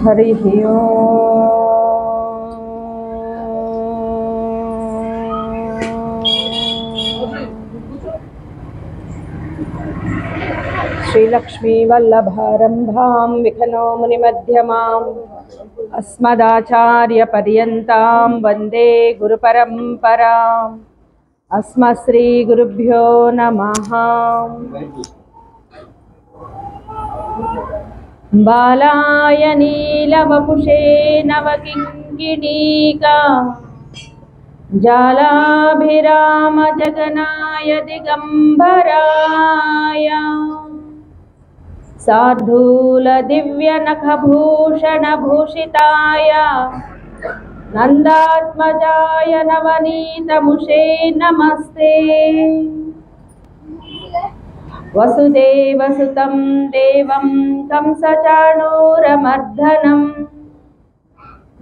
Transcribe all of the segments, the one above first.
హరి ఓం. శ్రీలక్ష్మీ వల్లభారంభాం విఖనో మునిమధ్యమాం అస్మదాచార్య పర్యంతాం వందే గురుపరంపరాం. అస్మశ్రీ గురుభ్యో నమః. బాలాయ నీలవపుషే నవకింకిణీకా జాలాభిరామ జగనాయ దిగంబరాయ సార్ధూల దివ్య నఖభూషణ భూషితాయ నందాత్మజాయ నవనీతముషే నమస్తే. వసుదేవసుతం దేవం కంసచాణూరమర్దనం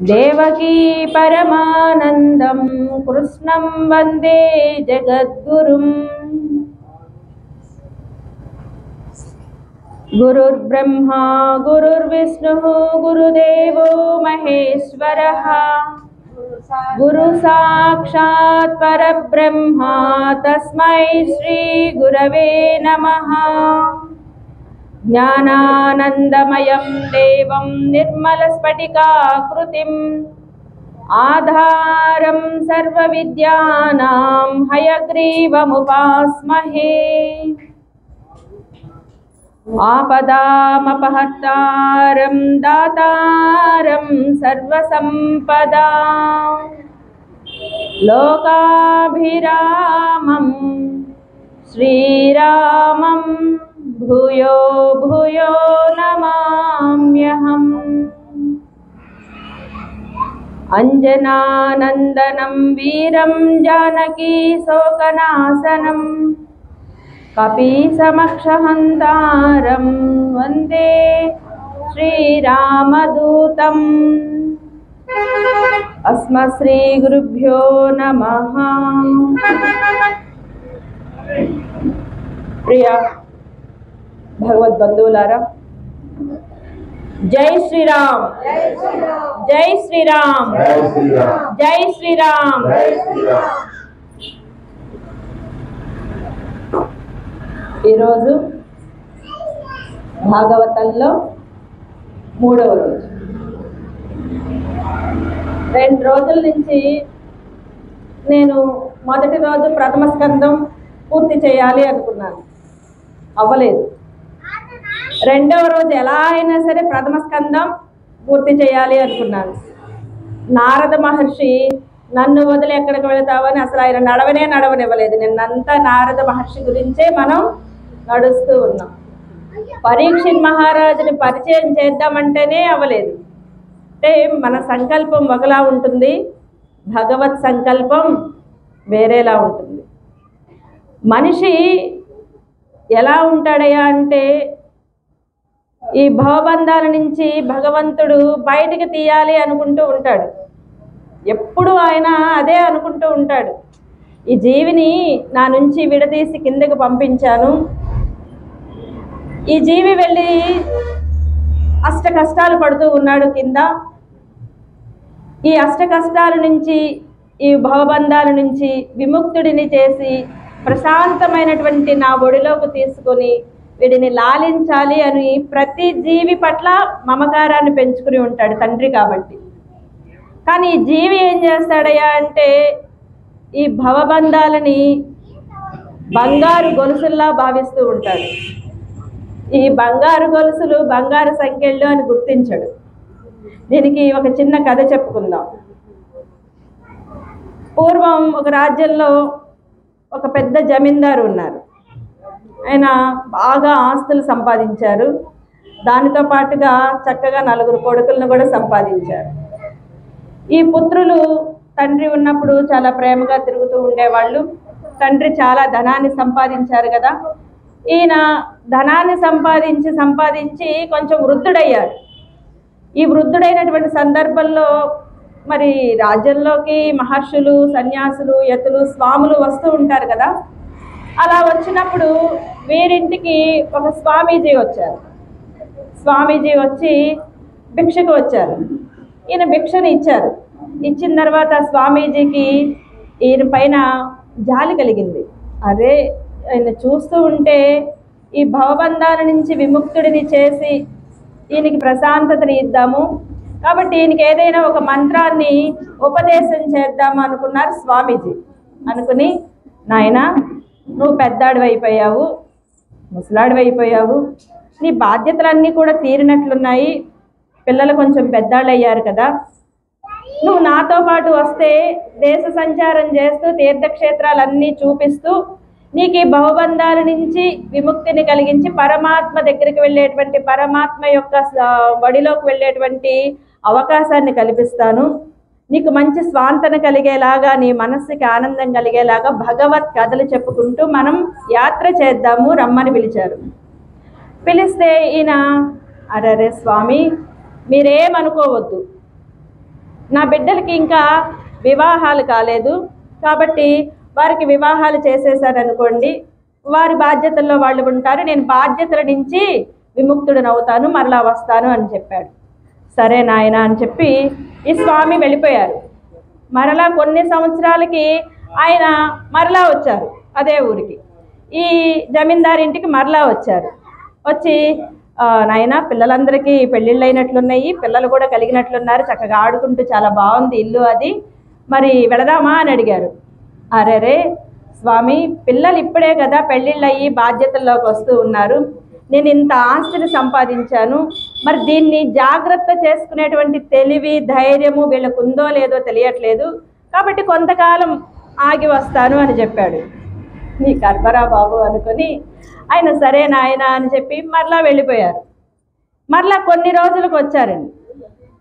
దేవకీ పరమానందం కృష్ణం వందే జగద్గురుం. గురుర్బ్రహ్మా గురుర్విష్ణుః గురుదేవో మహేశ్వరః గురు సాక్షాత్ పరబ్రహ్మ తస్మై శ్రీ గురవే నమః. జ్ఞానానందమయం దేవం నిర్మలస్ఫటికాకృతిం ఆధారం సర్వవిద్యానాం హయగ్రీవముపాస్మహే. ఆపదామపహర్తారం దాతారం సర్వసంపదాం లోకాభిరామం శ్రీరామం భూయో భూయో నమామ్యహం. అంజనానందనం వీరం జానకీ శోకనాశనం కపీసమక్షహంతారం వందే శ్రీరామదూతం. అస్మశ్రీ గురుభ్యో నమః. ప్రియ భగవద్బంధువులారా, జై శ్రీరామ్, జై శ్రీరామ్, జై శ్రీరామ్. ఈరోజు భాగవతంలో 3వ రోజు. 2 రోజుల నుంచి నేను మొదటి రోజు ప్రథమ స్కందం పూర్తి చేయాలి అనుకున్నాను, అవ్వలేదు. 2వ రోజు ఎలా అయినా సరే ప్రథమ స్కందం పూర్తి చేయాలి అనుకున్నాను. నారద మహర్షి నన్ను వదిలి ఎక్కడికి వెళతావని అసలు ఆయన నడవనివ్వలేదు. నిన్నంతా నారద మహర్షి గురించే మనం నడుస్తూ ఉన్నాం. పరీక్షిత్ మహారాజుని పరిచయం చేద్దామంటేనే అవ్వలేదు. అంటే మన సంకల్పం ఒకలా ఉంటుంది, భగవత్ సంకల్పం వేరేలా ఉంటుంది. మనిషి ఎలా ఉంటాడయ్యా అంటే, ఈ భవబంధాల నుంచి భగవంతుడు బయటికి తీయాలి అనుకుంటూ ఉంటాడు. ఎప్పుడు ఆయన అదే అనుకుంటూ ఉంటాడు, ఈ జీవిని నా నుంచి విడదీసి కిందకి పంపించాను. ఈ జీవి వెళ్ళి అష్ట కష్టాలు పడుతూ ఉన్నాడు కింద. ఈ అష్ట కష్టాల నుంచి, ఈ భవబంధాల నుంచి విముక్తుడిని చేసి ప్రశాంతమైనటువంటి నా ఒడిలోకి తీసుకొని వీడిని లాలించాలి అని ప్రతి జీవి పట్ల మమకారాన్ని పెంచుకుని ఉంటాడు తండ్రి కాబట్టి. కానీ ఈ జీవి ఏం చేస్తాడయ్యా అంటే, ఈ భవబంధాలని బంగారు గొలుసుల్లా భావిస్తూ ఉంటాడు. ఈ బంగారు గొలుసులు బంగారు సంఖ్యలు అని గుర్తించడు. దీనికి ఒక చిన్న కథ చెప్పుకుందాం. పూర్వం ఒక రాజ్యంలో ఒక పెద్ద జమీందారు ఉన్నారు. ఆయన బాగా ఆస్తులు సంపాదించారు. దానితో పాటుగా చక్కగా 4 కొడుకులను కూడా సంపాదించారు. ఈ పుత్రులు తండ్రి ఉన్నప్పుడు చాలా ప్రేమగా తిరుగుతూ ఉండేవాళ్ళు. తండ్రి చాలా ధనాన్ని సంపాదించారు కదా. ఈయన ధనాన్ని సంపాదించి కొంచెం వృద్ధుడయ్యాడు. ఈ వృద్ధుడైనటువంటి సందర్భంలో మరి రాజ్యంలోకి మహర్షులు, సన్యాసులు, యతులు, స్వాములు వస్తూ ఉంటారు కదా. అలా వచ్చినప్పుడు వీరింటికి ఒక స్వామీజీ వచ్చారు. స్వామీజీ వచ్చి భిక్షకు వచ్చారు. ఈయన భిక్షను ఇచ్చారు. ఇచ్చిన తర్వాత స్వామీజీకి ఈయన పైన జాలి కలిగింది. అరే, ఆయన చూస్తూ ఉంటే ఈ భవబంధాల నుంచి విముక్తుడిని చేసి ఈయనకి ప్రశాంతతని ఇద్దాము, కాబట్టి ఈయనకి ఏదైనా ఒక మంత్రాన్ని ఉపదేశం చేద్దాము అనుకున్నారు స్వామీజీ. అనుకుని, నాయనా, నువ్వు పెద్దాడివి అయిపోయావు, ముసలాడివి అయిపోయావు, నీ బాధ్యతలన్నీ కూడా తీరినట్లున్నాయి, పిల్లలు కొంచెం పెద్దాళ్ళు అయ్యారు కదా, నువ్వు నాతో పాటు వస్తే దేశ సంచారం చేస్తూ తీర్థక్షేత్రాలన్నీ చూపిస్తూ నీకు ఈ భవబంధాల నుంచి విముక్తిని కలిగించి పరమాత్మ దగ్గరికి వెళ్ళేటువంటి, పరమాత్మ యొక్క బడిలోకి వెళ్ళేటువంటి అవకాశాన్ని కల్పిస్తాను, నీకు మంచి స్వాంతన కలిగేలాగా, నీ మనస్సుకి ఆనందం కలిగేలాగా భగవత్ కథలు చెప్పుకుంటూ మనం యాత్ర చేద్దాము రమ్మని పిలిచారు. పిలిస్తే ఈయన, అరే స్వామి, మీరేమనుకోవద్దు, నా బిడ్డలకి ఇంకా వివాహాలు కాలేదు, కాబట్టి వారికి వివాహాలు చేసేసారనుకోండి, వారి బాధ్యతల్లో వాళ్ళు ఉంటారు, నేను బాధ్యతల నుంచి విముక్తుడనవుతాను, మరలా వస్తాను అని చెప్పాడు. సరే నాయన అని చెప్పి ఈ స్వామి వెళ్ళిపోయారు. మరలా కొన్ని సంవత్సరాలకి ఆయన మరలా వచ్చారు అదే ఊరికి, ఈ జమీందారు ఇంటికి మరలా వచ్చారు. వచ్చి, నాయన, పిల్లలందరికీ పెళ్ళిళ్ళు అయినట్లున్నాయి, పిల్లలు కూడా కలిగినట్లున్నారు, చక్కగా ఆడుకుంటూ చాలా బాగుంది ఇల్లు, అది మరి వెళదామా అని అడిగారు. అరే స్వామి, పిల్లలు ఇప్పుడే కదా పెళ్ళిళ్ళు అయ్యి బాధ్యతల్లోకి వస్తూ ఉన్నారు, నేను ఇంత ఆస్తిని సంపాదించాను, మరి దీన్ని జాగ్రత్త చేసుకునేటువంటి తెలివి ధైర్యము వీళ్ళకు ఉందో లేదో తెలియట్లేదు, కాబట్టి కొంతకాలం ఆగి వస్తాను అని చెప్పాడు. నీ కర్మరా బాబు అనుకొని ఆయన సరే నాయన అని చెప్పి మరలా వెళ్ళిపోయారు. మరలా కొన్ని రోజులకు వచ్చారండి.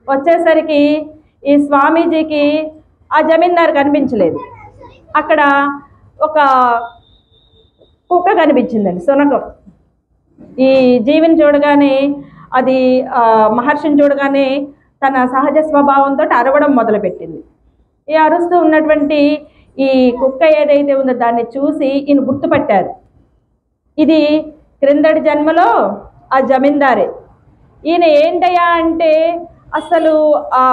వచ్చేసరికి ఈ స్వామీజీకి ఆ జమీందారు కనిపించలేదు. అక్కడ ఒక కుక్క కనిపించిందండి, శునకం. ఈ జీవిని చూడగానే, అది మహర్షిని చూడగానే తన సహజ స్వభావంతో అరవడం మొదలుపెట్టింది. ఈ అరుస్తూ ఉన్నటువంటి ఈ కుక్క ఏదైతే ఉందో దాన్ని చూసి ఈయన గుర్తుపట్టారు, ఇది క్రిందటి జన్మలో ఆ జమీందారే. ఈయన ఏంటయ్యా అంటే, అసలు ఆ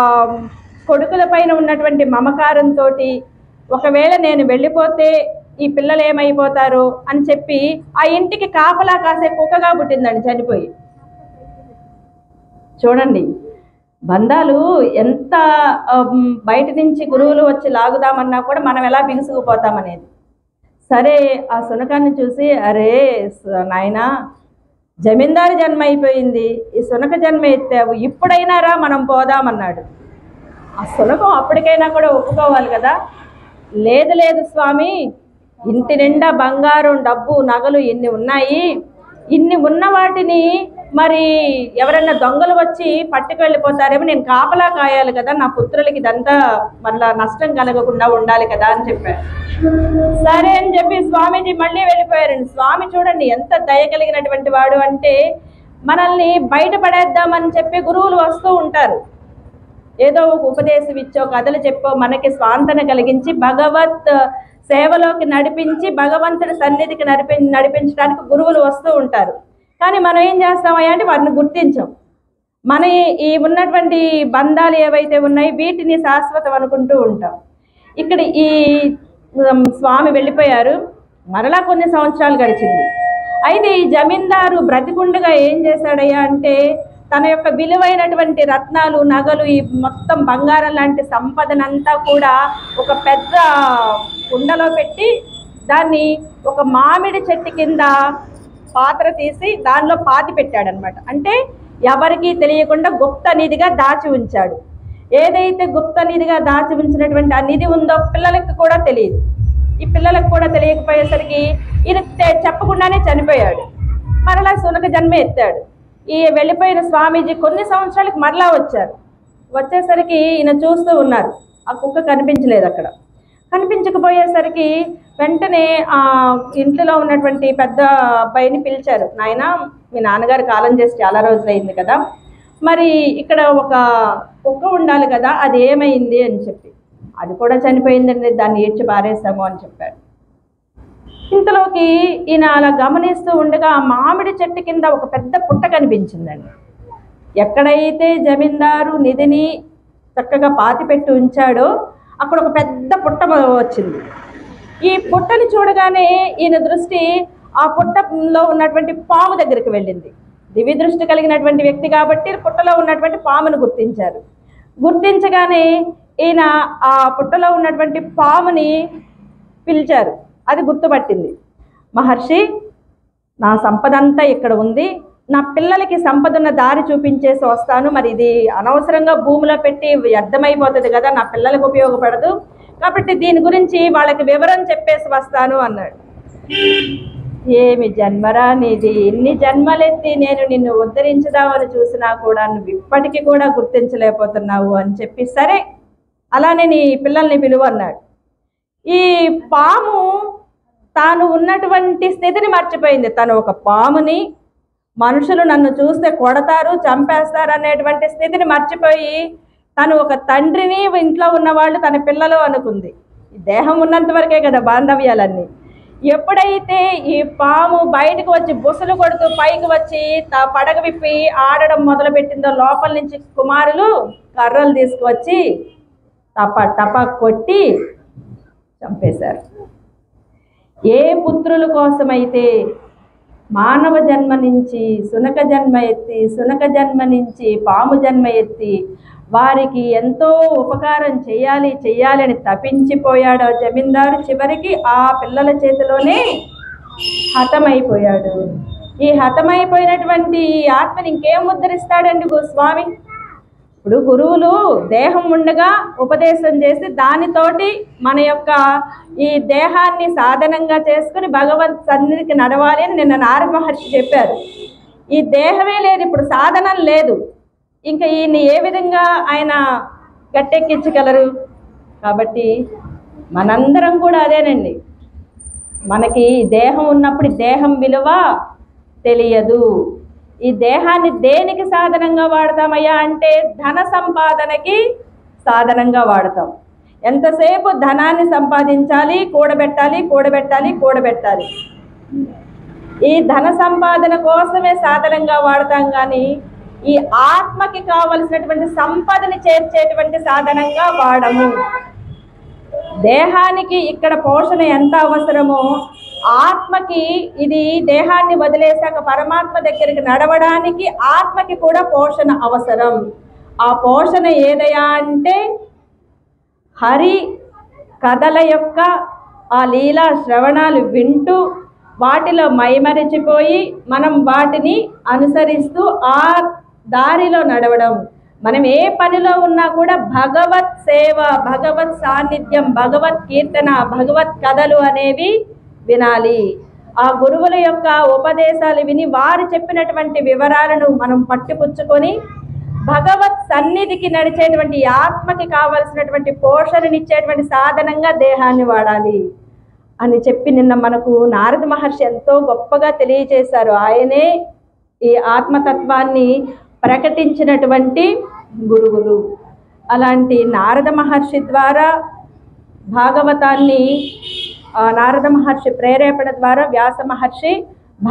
కొడుకుల పైన ఉన్నటువంటి మమకారంతో, ఒకవేళ నేను వెళ్ళిపోతే ఈ పిల్లలు ఏమైపోతారు అని చెప్పి ఆ ఇంటికి కాపలా కాసే కుక్కగా పుట్టిందండి చనిపోయి. చూడండి, బంధాలు ఎంత బయట నుంచి గురువులు వచ్చి లాగుదామన్నా కూడా మనం ఎలా బిగుసుకుపోతామనేది. సరే, ఆ శునకాన్ని చూసి, అరే నాయనా, జమీందారు జన్మ అయిపోయింది, ఈ శునక జన్మ ఎత్తావు, ఇప్పుడైనా రా మనం పోదామన్నాడు. ఆ శునకం అప్పటికైనా కూడా ఒప్పుకోవాలి కదా. లేదు లేదు స్వామి, ఇంటి నిండా బంగారం, డబ్బు, నగలు ఇన్ని ఉన్నాయి, ఇన్ని ఉన్న వాటిని మరి ఎవరైనా దొంగలు వచ్చి పట్టుకు వెళ్ళిపోతారేమో, నేను కాపలా కాయాలి కదా, నా పుత్రులకి ఇదంతా మళ్ళా నష్టం కలగకుండా ఉండాలి కదా అని చెప్పారు. సరే అని చెప్పి స్వామీజీ మళ్ళీ వెళ్ళిపోయారండి. స్వామి చూడండి ఎంత దయ కలిగినటువంటి వాడు అంటే, మనల్ని బయటపడేద్దామని చెప్పి గురువులు వస్తూ ఉంటారు, ఏదో ఒక ఉపదేశం ఇచ్చో కథలు చెప్పో మనకి స్వాంతన కలిగించి భగవత్ సేవలోకి నడిపించి భగవంతుడి సన్నిధికి నడిపించడానికి గురువులు వస్తూ ఉంటారు. కానీ మనం ఏం చేస్తామయ్యా అంటే వాటిని గుర్తించాం. మన ఈ ఉన్నటువంటి బంధాలు ఏవైతే ఉన్నాయో వీటిని శాశ్వతం అనుకుంటూ ఉంటాం. ఇక్కడ ఈ స్వామి వెళ్ళిపోయారు. మరలా కొన్ని సంవత్సరాలు గడిచింది. అయితే ఈ జమీందారు బ్రతికుండగా ఏం చేశాడయ్యా అంటే, తన యొక్క విలువైనటువంటి రత్నాలు, నగలు, ఈ మొత్తం బంగారం లాంటి సంపదనంతా కూడా ఒక పెద్ద కుండలో పెట్టి దాన్ని ఒక మామిడి చెట్టు కింద పాత్ర తీసి దానిలో పాతి పెట్టాడనమాట. అంటే ఎవరికీ తెలియకుండా గుప్త నిధిగా దాచి ఉంచాడు. ఏదైతే గుప్త నిధిగా దాచి ఉంచినటువంటి ఆ నిధి ఉందో పిల్లలకి కూడా తెలియదు. ఈ పిల్లలకు కూడా తెలియకపోయేసరికి ఈయన చెప్పకుండానే చనిపోయాడు. మరలా శునక జన్మ ఎత్తాడు. ఈ వెళ్ళిపోయిన స్వామీజీ కొన్ని సంవత్సరాలకు మరలా వచ్చారు. వచ్చేసరికి ఈయన చూస్తూ ఉన్నారు, ఆ కుక్క కనిపించలేదు. అక్కడ కనిపించకపోయేసరికి వెంటనే ఆ ఇంట్లో ఉన్నటువంటి పెద్ద అబ్బాయిని పిలిచారు. నాయన, మీ నాన్నగారు కాలం చేసి చాలా రోజులైంది కదా, మరి ఇక్కడ ఒక కుక్క ఉండాలి కదా, అది ఏమైంది అని చెప్పి. అది కూడా చనిపోయిందండి, దాన్ని ఏడ్చి పారేసాము అని చెప్పాడు. ఇంతలోకి ఈయన అలా గమనిస్తూ ఉండగా ఆ మామిడి చెట్టు కింద ఒక పెద్ద పుట్ట కనిపించిందండి. ఎక్కడైతే జమీందారు నిధిని చక్కగా పాతిపెట్టి ఉంచాడో అక్కడ ఒక పెద్ద పుట్ట వచ్చింది. ఈ పుట్టని చూడగానే ఈయన దృష్టి ఆ పుట్టలో ఉన్నటువంటి పాము దగ్గరికి వెళ్ళింది. దివ్య దృష్టి కలిగినటువంటి వ్యక్తి కాబట్టి పుట్టలో ఉన్నటువంటి పామును గుర్తించారు. గుర్తించగానే ఈయన ఆ పుట్టలో ఉన్నటువంటి పాముని పిలిచారు. అది గుర్తుపట్టింది. మహర్షి, నా సంపద అంతా ఇక్కడ ఉంది, నా పిల్లలకి సంపదన్న దారి చూపించేసి వస్తాను. మరి ఇది అనవసరంగా భూమిలో పెట్టి వ్యర్థమైపోతుంది కదా, నా పిల్లలకు ఉపయోగపడదు, కాబట్టి దీని గురించి వాళ్ళకి వివరం చెప్పేసి వస్తాను అన్నాడు. ఏమి జన్మరా నీది, ఇన్ని జన్మలెత్తి నేను నిన్ను ఉద్ధరించుదామని చూసినా కూడా నువ్వు ఇప్పటికీ కూడా గుర్తించలేకపోతున్నావు అని చెప్పి, సరే అలానే నీ పిల్లల్ని పిలువు అన్నాడు. ఈ పాము తాను ఉన్నటువంటి స్థితిని మర్చిపోయింది. తను ఒక పాముని, మనుషులు నన్ను చూస్తే కొడతారు, చంపేస్తారు అనేటువంటి స్థితిని మర్చిపోయి తను ఒక తండ్రిని, ఇంట్లో ఉన్నవాళ్ళు తన పిల్లలు అనుకుంది. ఈ దేహం ఉన్నంత వరకే కదా బాంధవ్యాలన్నీ. ఎప్పుడైతే ఈ పాము బయటకు వచ్చి బుసలు కొడుతూ పైకి వచ్చి పడగ విప్పి ఆడడం మొదలుపెట్టిందో, లోపల నుంచి కుమారులు కర్రలు తీసుకువచ్చి టపా టపా కొట్టి చంపేశారు. ఏ పుత్రుల కోసమైతే మానవ జన్మ నుంచి శునక జన్మ ఎత్తి, శునక జన్మ నుంచి పాము జన్మ ఎత్తి వారికి ఎంతో ఉపకారం చేయాలి అని తపించిపోయాడో జమీందారు, చివరికి ఆ పిల్లల చేతిలోనే హతమైపోయాడు. ఈ హతమైపోయినటువంటి ఆత్మని ఇంకేం ఉద్ధరిస్తాడండి స్వామి? ఇప్పుడు గురువులు దేహం ఉండగా ఉపదేశం చేసి దానితోటి మన యొక్క ఈ దేహాన్ని సాధనంగా చేసుకుని భగవత్ సన్నిధికి నడవాలి అని నిన్న నారద మహర్షి చెప్పారు. ఈ దేహమే లేదు, ఇప్పుడు సాధనం లేదు, ఇంకా ఈయన్ని ఏ విధంగా ఆయన గట్టెక్కించగలరు? కాబట్టి మనందరం కూడా అదేనండి, మనకి దేహం ఉన్నప్పుడు దేహం విలువ తెలియదు. ఈ దేహాన్ని దేనికి సాధనంగా వాడతామయ్యా అంటే ధన సంపాదనకి సాధనంగా వాడతాం. ఎంతసేపు ధనాన్ని సంపాదించాలి, కూడబెట్టాలి. ఈ ధన సంపాదన కోసమే సాధనంగా వాడతాం, కానీ ఈ ఆత్మకి కావలసినటువంటి సంపదని చేర్చేటువంటి సాధనంగా వాడము. దేహానికి ఇక్కడ పోషణ ఎంత అవసరమో ఆత్మకి ఇది దేహాన్ని వదిలేసాక పరమాత్మ దగ్గరికి నడవడానికి ఆత్మకి కూడా పోషణ అవసరం. ఆ పోషణ ఏదయా అంటే హరి కథల యొక్క ఆ లీలా శ్రవణాలు వింటూ వాటిలో మైమరిచిపోయి మనం వాటిని అనుసరిస్తూ ఆ దారిలో నడవడం. మనం ఏ పనిలో ఉన్నా కూడా భగవత్ సేవ, భగవత్ సాన్నిధ్యం, భగవత్ కీర్తన, భగవత్ కథలు అనేవి వినాలి. ఆ గురువుల యొక్క ఉపదేశాలు విని వారు చెప్పినటువంటి వివరాలను మనం పట్టుపుచ్చుకొని భగవత్ సన్నిధికి నడిచేటువంటి ఆత్మకి కావలసినటువంటి పోషణనిచ్చేటువంటి సాధనంగా దేహాన్ని వాడాలి అని చెప్పి నిన్న మనకు నారద మహర్షి ఎంతో గొప్పగా తెలియజేశారు. ఆయనే ఈ ఆత్మతత్వాన్ని ప్రకటించినటువంటి గురువులు. అలాంటి నారద మహర్షి ద్వారా భాగవతాన్ని, నారద మహర్షి ప్రేరేపణ ద్వారా వ్యాస మహర్షి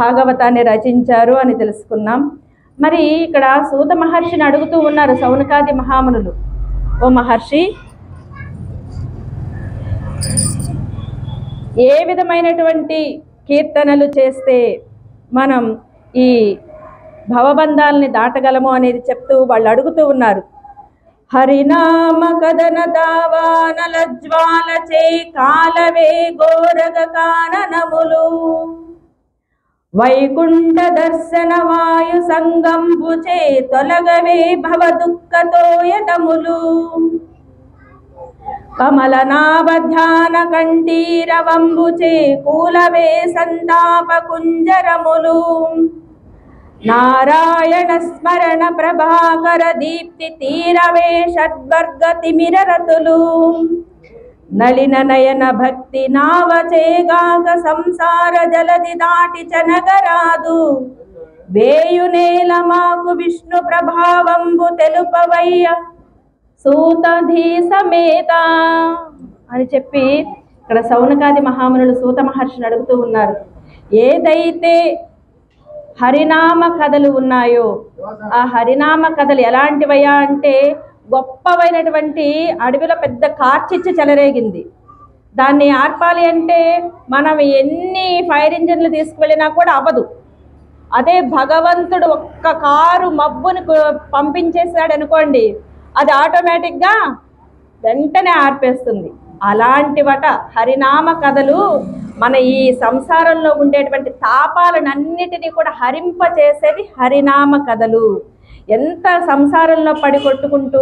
భాగవతాన్ని రచించారు అని తెలుసుకున్నాం. మరి ఇక్కడ సూత మహర్షిని అడుగుతూ ఉన్నారు సౌనకాది మహామునులు, ఓ మహర్షి, ఏ విధమైనటువంటి కీర్తనలు చేస్తే మనం ఈ భవబంధాలని దాటగలము అనేది చెప్తూ వాళ్ళు అడుగుతూ ఉన్నారు. హరినామ కదన దావానల జ్వాల చే కాలవే గోరగ కాననములు వైకుంఠ దర్శన వాయు సంగంబు చే తొలగవే భవ దుఃఖతోయతములు కమలనాభ ధ్యాన కంఠీరవంబు చే కూలవే సంతాప కుంజరములు నారాయణ స్మరణ ప్రభాకర దీప్తి తీరవే షడ్వర్గ తిమిరరతులు నళిన నయన భక్తి నావచేగాక సంసార జలది దాటి చనగరాదు వేయునేల మాకు విష్ణు ప్రభావంబు తెలుపవయ్య సూతధీ సమేత అని చెప్పి ఇక్కడ సౌనకాది మహామునులు సూత మహర్షిని అడుగుతూ ఉన్నారు. ఏదైతే హరినామ కథలు ఉన్నాయో, ఆ హరినామ కథలు ఎలాంటివయ్యా అంటే గొప్పవైనటువంటి అడవిలో పెద్ద కార్చిచ్చు చెలరేగింది. దాన్ని ఆర్పాలి అంటే మనం ఎన్ని ఫైర్ ఇంజిన్లు తీసుకువెళ్ళినా కూడా అవ్వదు. అదే భగవంతుడు ఒక్క కారు మబ్బుని పంపించేశాడు అనుకోండి, అది ఆటోమేటిక్గా వెంటనే ఆర్పేస్తుంది. అలాంటివట హరినామ కథలు. మన ఈ సంసారంలో ఉండేటువంటి తాపాలనన్నిటినీ కూడా హరింపచేసేది హరినామ కథలు. ఎంత సంసారంలో పడి కొట్టుకుంటూ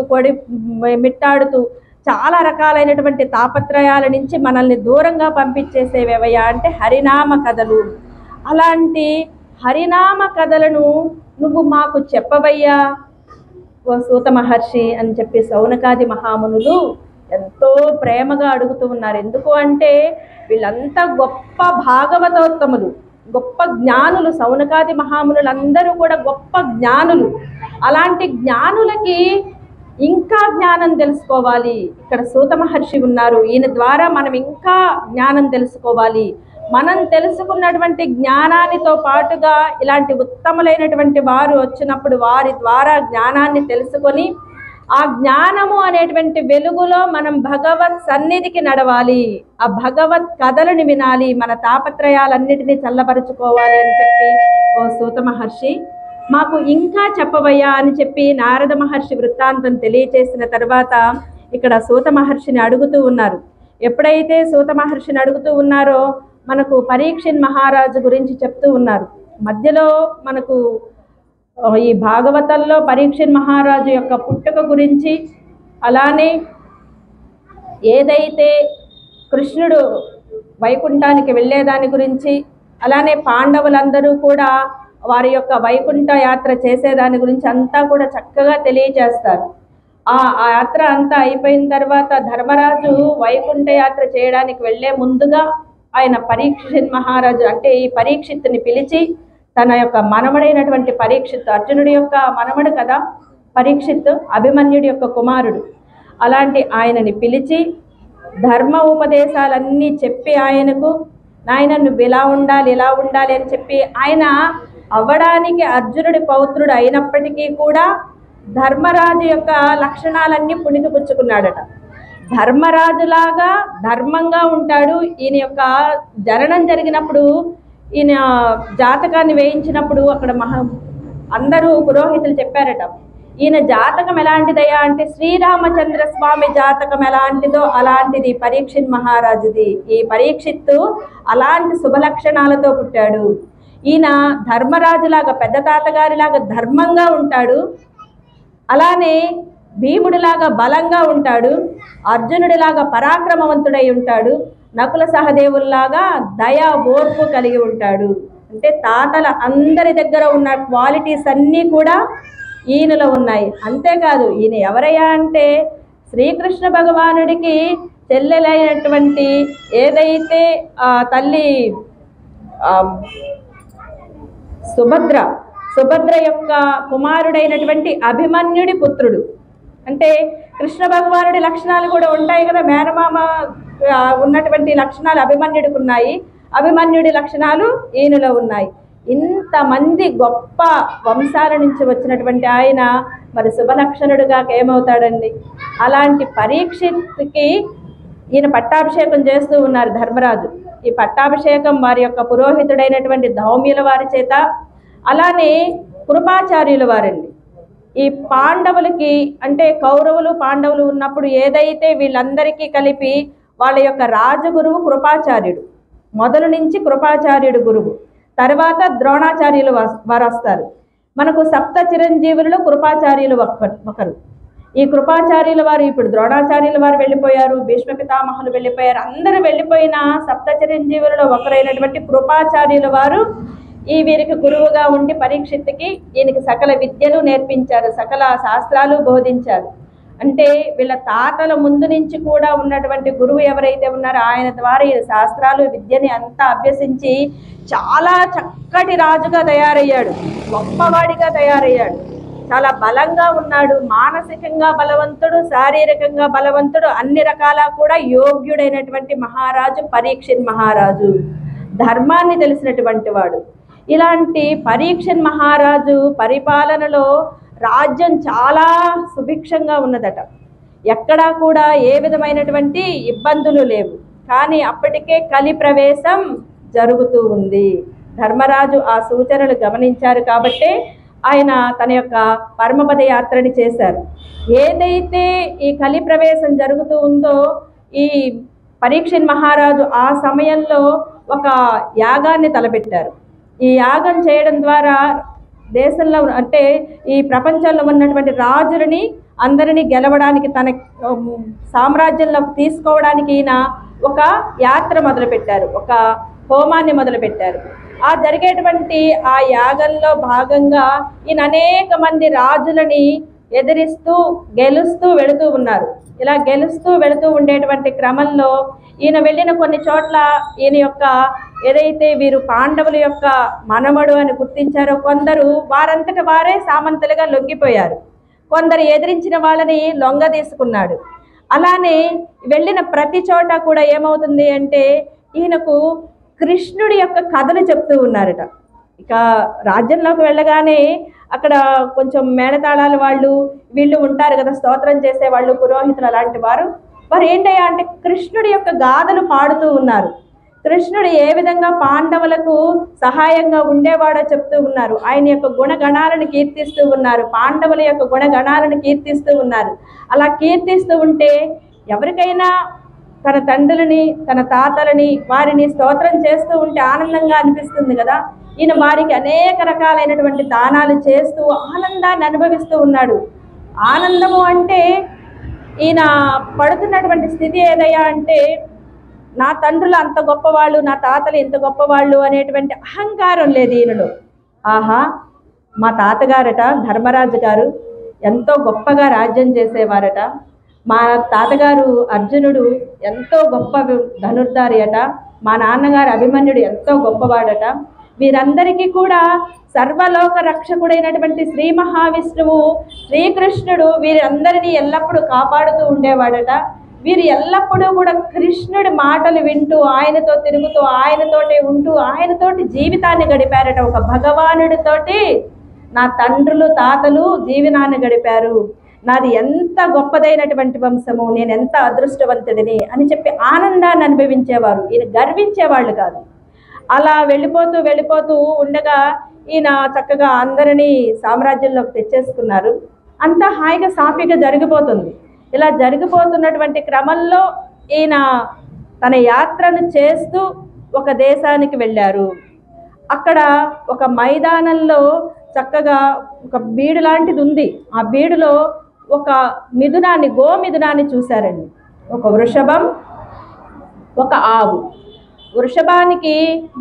మిట్టాడుతూ చాలా రకాలైనటువంటి తాపత్రయాల నుంచి మనల్ని దూరంగా పంపించేసేవేవయ్యా అంటే హరినామ కథలు. అలాంటి హరినామ కథలను నువ్వు మాకు చెప్పవయ్యా ఓ సూత మహర్షి అని చెప్పి సౌనకాది మహామునులు ఎంతో ప్రేమగా అడుగుతూ ఉన్నారు. ఎందుకు అంటే వీళ్ళంతా గొప్ప భాగవతోత్తములు, గొప్ప జ్ఞానులు. సౌనకాది మహామునులందరూ కూడా గొప్ప జ్ఞానులు. అలాంటి జ్ఞానులకి ఇంకా జ్ఞానం తెలుసుకోవాలి. ఇక్కడ సూత మహర్షి ఉన్నారు, ఈయన ద్వారా మనం ఇంకా జ్ఞానం తెలుసుకోవాలి. మనం తెలుసుకున్నటువంటి జ్ఞానానితో పాటుగా ఇలాంటి ఉత్తములైనటువంటి వారు వచ్చినప్పుడు వారి ద్వారా జ్ఞానాన్ని తెలుసుకొని ఆ జ్ఞానము అనేటువంటి వెలుగులో మనం భగవత్ సన్నిధికి నడవాలి, ఆ భగవత్ కథలను వినాలి, మన తాపత్రయాలన్నిటినీ చల్లపరుచుకోవాలి అని చెప్పి ఓ సూత మహర్షి మాకు ఇంకా చెప్పవయ్యా అని చెప్పి నారద మహర్షి వృత్తాంతం తెలియచేసిన తర్వాత ఇక్కడ సూత మహర్షిని అడుగుతూ ఉన్నారు. ఎప్పుడైతే సూత మహర్షిని అడుగుతూ ఉన్నారో మనకు పరీక్షిత్ మహారాజు గురించి చెప్తూ ఉన్నారు. మధ్యలో మనకు ఈ భాగవతంలో పరీక్షిత్ మహారాజు యొక్క పుట్టుక గురించి, అలానే ఏదైతే కృష్ణుడు వైకుంఠానికి వెళ్ళేదాని గురించి, అలానే పాండవులందరూ కూడా వారి యొక్క వైకుంఠ యాత్ర చేసేదాని గురించి అంతా కూడా చక్కగా తెలియజేస్తారు. ఆ యాత్ర అంతా అయిపోయిన తర్వాత ధర్మరాజు వైకుంఠ యాత్ర చేయడానికి వెళ్ళే ముందుగా ఆయన పరీక్షిత్ మహారాజు అంటే ఈ పరీక్షిత్తుని పిలిచి తన యొక్క మనమడైనటువంటి పరీక్షిత్తు, అర్జునుడి యొక్క మనమడు కదా పరీక్షిత్తు, అభిమన్యుడి యొక్క కుమారుడు, అలాంటి ఆయనని పిలిచి ధర్మ ఉపదేశాలన్నీ చెప్పి ఆయనకు నాయన నువ్వు ఇలా ఉండాలి ఇలా ఉండాలి అని చెప్పి ఆయన అవ్వడానికి అర్జునుడి పౌత్రుడు అయినప్పటికీ కూడా ధర్మరాజు యొక్క లక్షణాలన్నీ పుణికిపుచ్చుకున్నాడట. ధర్మరాజులాగా ధర్మంగా ఉంటాడు. ఈయన యొక్క జననం జరిగినప్పుడు ఈయన జాతకాన్ని వేయించినప్పుడు అక్కడ అందరూ పురోహితులు చెప్పారట, ఈయన జాతకం ఎలాంటిదయ్యా అంటే శ్రీరామచంద్ర స్వామి జాతకం ఎలాంటిదో అలాంటిది పరీక్షిత్ మహారాజుది. ఈ పరీక్షిత్తు అలాంటి శుభలక్షణాలతో పుట్టాడు. ఈయన ధర్మరాజులాగా పెద్ద తాతగారిలాగా ధర్మంగా ఉంటాడు, అలానే భీముడిలాగా బలంగా ఉంటాడు, అర్జునుడిలాగా పరాక్రమవంతుడై ఉంటాడు, నకుల సహదేవుల్లాగా దయా ఓర్పు కలిగి ఉంటాడు. అంటే తాతల అందరి దగ్గర ఉన్న క్వాలిటీస్ అన్నీ కూడా ఈయనలో ఉన్నాయి. అంతేకాదు ఈయన ఎవరయ్యా అంటే శ్రీకృష్ణ భగవానుడికి చెల్లెలైనటువంటి ఏదైతే తల్లి సుభద్ర యొక్క కుమారుడైనటువంటి అభిమన్యుడి పుత్రుడు. అంటే కృష్ణ భగవానుడి లక్షణాలు కూడా ఉంటాయి కదా, మేనమామ ఉన్నటువంటి లక్షణాలు అభిమన్యుడికి ఉన్నాయి, అభిమన్యుడి లక్షణాలు ఈయనలో ఉన్నాయి. ఇంతమంది గొప్ప వంశాల నుంచి వచ్చినటువంటి ఆయన మరి శుభలక్షణుడుగా ఏమవుతాడండి? అలాంటి పరీక్షిత్కి ఈయన పట్టాభిషేకం చేస్తూ ఉన్నారు ధర్మరాజు. ఈ పట్టాభిషేకం వారి యొక్క పురోహితుడైనటువంటి ధౌమ్యుల వారి చేత, అలానే కృపాచార్యుల వారండి. ఈ పాండవులకి అంటే కౌరవులు పాండవులు ఉన్నప్పుడు ఏదైతే వీళ్ళందరికీ కలిపి వాళ్ళ యొక్క రాజగురువు కృపాచార్యుడు, మొదలు నుంచి కృపాచార్యుడు గురువు, తర్వాత ద్రోణాచార్యులు వారు వస్తారు. మనకు సప్త చిరంజీవులలో కృపాచార్యులు ఒకరు. ఈ కృపాచార్యుల వారు ఇప్పుడు ద్రోణాచార్యుల వారు వెళ్ళిపోయారు, భీష్మ పితామహులు వెళ్ళిపోయారు, అందరూ వెళ్ళిపోయిన సప్త చిరంజీవులలో ఒకరైనటువంటి కృపాచార్యుల వారు ఈ వీరికి గురువుగా ఉండి పరీక్షిత్తుకి ఈయనకి సకల విద్యలు నేర్పించారు, సకల శాస్త్రాలు బోధించారు. అంటే వీళ్ళ తాతల ముందు నుంచి కూడా ఉన్నటువంటి గురువు ఎవరైతే ఉన్నారో ఆయన ద్వారా ఈ శాస్త్రాలు విద్యని అంతా అభ్యసించి చాలా చక్కటి రాజుగా తయారయ్యాడు, గొప్పవాడిగా తయారయ్యాడు, చాలా బలంగా ఉన్నాడు, మానసికంగా బలవంతుడు, శారీరకంగా బలవంతుడు, అన్ని రకాల కూడా యోగ్యుడైనటువంటి మహారాజు పరీక్షిత్ మహారాజు. ధర్మాన్ని తెలిసినటువంటి వాడు. ఇలాంటి పరీక్షన్ మహారాజు పరిపాలనలో రాజ్యం చాలా సుభిక్షంగా ఉన్నదట. ఎక్కడా కూడా ఏ విధమైనటువంటి ఇబ్బందులు లేవు. కానీ అప్పటికే కలి ప్రవేశం జరుగుతూ ఉంది. ధర్మరాజు ఆ సూచనలు గమనించారు కాబట్టే ఆయన తన యొక్క పరమపద యాత్రని చేశారు. ఏదైతే ఈ కలి ప్రవేశం జరుగుతూ ఉందో ఈ పరీక్షన్ మహారాజు ఆ సమయంలో ఒక యాగాన్ని తలపెట్టారు. ఈ యాగం చేయడం ద్వారా దేశంలో అంటే ఈ ప్రపంచంలో ఉన్నటువంటి రాజులని అందరినీ గెలవడానికి, తన సామ్రాజ్యంలోకి తీసుకోవడానికి ఈయన ఒక యాత్ర మొదలుపెట్టారు, ఒక హోమాన్ని మొదలుపెట్టారు. ఆ జరిగేటువంటి ఆ యాగంలో భాగంగా ఈయన అనేక మంది రాజులని ఎదిరిస్తూ గెలుస్తూ వెళుతూ ఉన్నారు. ఇలా గెలుస్తూ వెళుతూ ఉండేటువంటి క్రమంలో ఈయన వెళ్ళిన కొన్ని చోట్ల ఈయన యొక్క ఏదైతే వీరు పాండవుల యొక్క మనమడు అని గుర్తించారో కొందరు వారంతట వారే సామంతులుగా లొంగిపోయారు. కొందరు ఎదిరించిన వాళ్ళని లొంగ తీసుకున్నాడు. అలానే వెళ్ళిన ప్రతి చోట కూడా ఏమవుతుంది అంటే ఈయనకు కృష్ణుడి యొక్క కథలు చెప్తూ ఉన్నారట. ఇక రాజ్యంలోకి వెళ్ళగానే అక్కడ కొంచెం మేళతాళాలు వాళ్ళు వీళ్ళు ఉంటారు కదా, స్తోత్రం చేసేవాళ్ళు, పురోహితులు, అలాంటి వారు ఏంటయ్యా అంటే కృష్ణుడి యొక్క గాథలు పాడుతూ ఉన్నారు. కృష్ణుడు ఏ విధంగా పాండవులకు సహాయంగా ఉండేవాడో చెప్తూ ఉన్నారు. ఆయన యొక్క గుణగణాలను కీర్తిస్తూ ఉన్నారు. పాండవుల యొక్క గుణగణాలను కీర్తిస్తూ ఉన్నారు. అలా కీర్తిస్తూ ఉంటే ఎవరికైనా తన తండ్రులని, తన తాతలని, వారిని స్తోత్రం చేస్తూ ఉంటే ఆనందంగా అనిపిస్తుంది కదా. ఈయన వారికి అనేక రకాలైనటువంటి దానాలు చేస్తూ ఆనందాన్ని అనుభవిస్తూ ఉన్నాడు. ఆనందము అంటే ఈయన పడుతున్నటువంటి స్థితి ఏదయ్యా అంటే నా తండ్రులు అంత గొప్పవాళ్ళు, నా తాతలు ఇంత గొప్పవాళ్ళు అనేటువంటి అహంకారం లేదు ఈయనలో. ఆహా, మా తాతగారట ధర్మరాజు గారు ఎంతో గొప్పగా రాజ్యం చేసేవారట, మా తాతగారు అర్జునుడు ఎంతో గొప్ప ధనుర్ధారి అట, మా నాన్నగారు అభిమన్యుడు ఎంతో గొప్పవాడట, వీరందరికీ కూడా సర్వలోక రక్షకుడైనటువంటి శ్రీ మహావిష్ణువు శ్రీకృష్ణుడు వీరందరినీ ఎల్లప్పుడూ కాపాడుతూ ఉండేవాడట. వీరు ఎల్లప్పుడూ కూడా కృష్ణుడి మాటలు వింటూ, ఆయనతో తిరుగుతూ, ఆయనతోటి ఉంటూ, ఆయనతోటి జీవితాన్ని గడిపారట. ఒక భగవానుడితోటి నా తండ్రులు తాతలు జీవనాన్ని గడిపారు, నాది ఎంత గొప్పదైనటువంటి వంశము, నేను ఎంత అదృష్టవంతుడిని అని చెప్పి ఆనందాన్ని అనుభవించేవారు. ఈయన గర్వించేవాళ్ళు కాదు. అలా వెళ్ళిపోతూ వెళ్ళిపోతూ ఉండగా ఈయన చక్కగా అందరినీ సామ్రాజ్యంలోకి తెచ్చేసుకున్నారు. అంతా హాయిగా సాఫీగా జరిగిపోతుంది. ఇలా జరిగిపోతున్నటువంటి క్రమంలో ఈయన తన యాత్రను చేస్తూ ఒక దేశానికి వెళ్ళారు. అక్కడ ఒక మైదానంలో చక్కగా ఒక బీడు లాంటిది ఉంది. ఆ బీడులో ఒక మిథునాన్ని, గోమిథునాన్ని చూశారండి. ఒక వృషభం, ఒక ఆవు. వృషభానికి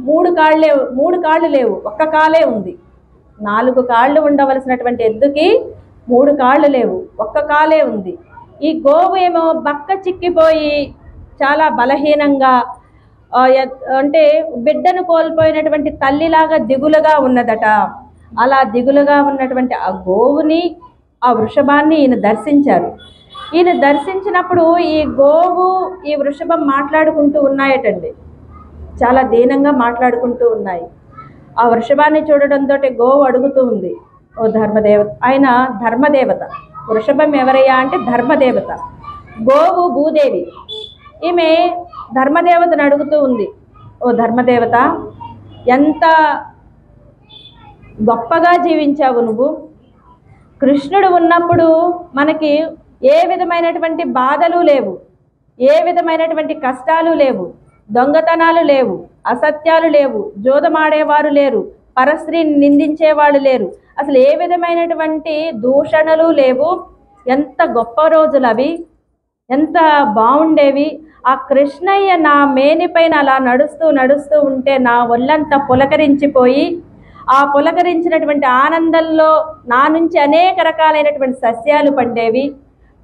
మూడు కాళ్ళు లేవు, ఒక్క కాలే ఉంది. 4 కాళ్ళు ఉండవలసినటువంటి ఎద్దుకి 3 కాళ్ళు లేవు, ఒక్క కాలే ఉంది. ఈ గోవు ఏమో బక్క చిక్కిపోయి చాలా బలహీనంగా, అంటే బిడ్డను కోల్పోయినటువంటి తల్లిలాగా దిగులుగా ఉన్నదట. అలా దిగులుగా ఉన్నటువంటి ఆ గోవుని, ఆ వృషభాన్ని ఈయన దర్శించారు. ఈయన దర్శించినప్పుడు ఈ గోవు ఈ వృషభం మాట్లాడుకుంటూ ఉన్నాయటండి. చాలా దీనంగా మాట్లాడుకుంటూ ఉన్నాయి. ఆ వృషభాన్ని చూడడంతో గోవు అడుగుతూ ఉంది, ఓ ధర్మదేవత, ఆయన ధర్మదేవత. వృషభం ఎవరయ్యా అంటే ధర్మదేవత, గోవు భూదేవి. ఈమె ధర్మదేవతను అడుగుతూ ఉంది, ఓ ధర్మదేవత, ఎంత గొప్పగా జీవించావు నువ్వు. కృష్ణుడు ఉన్నప్పుడు మనకి ఏ విధమైనటువంటి బాధలు లేవు, ఏ విధమైనటువంటి కష్టాలు లేవు, దొంగతనాలు లేవు, అసత్యాలు లేవు, జోదమాడేవారు లేరు, పరస్త్రీని నిందించేవాళ్ళు లేరు, అసలు ఏ విధమైనటువంటి దూషణలు లేవు. ఎంత గొప్ప రోజులు అవి, ఎంత బాగుండేవి. ఆ కృష్ణయ్య నా మేనిపైన అలా నడుస్తూ నడుస్తూ ఉంటే నా ఒళ్ళంతా పులకరించిపోయి, ఆ పులకరించినటువంటి ఆనందంలో నా నుంచి అనేక రకాలైనటువంటి సస్యాలు పండేవి,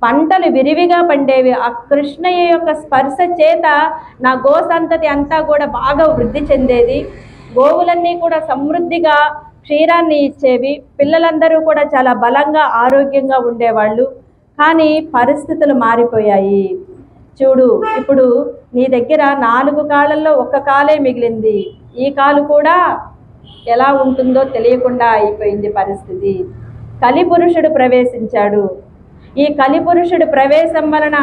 పంటలు విరివిగా పండేవి. ఆ కృష్ణయ్య యొక్క స్పర్శ చేత నా గో సంతతి అంతా కూడా బాగా వృద్ధి చెందేది. గోవులన్నీ కూడా సమృద్ధిగా క్షీరాన్ని ఇచ్చేవి. పిల్లలందరూ కూడా చాలా బలంగా ఆరోగ్యంగా ఉండేవాళ్ళు. కానీ పరిస్థితులు మారిపోయాయి. చూడు, ఇప్పుడు నీ దగ్గర 4 కాళ్ళల్లో 1 కాలే మిగిలింది. ఈ కాలు కూడా ఎలా ఉంటుందో తెలియకుండా అయిపోయింది పరిస్థితి. కలిపురుషుడు ప్రవేశించాడు. ఈ కలిపురుషుడు ప్రవేశం వలన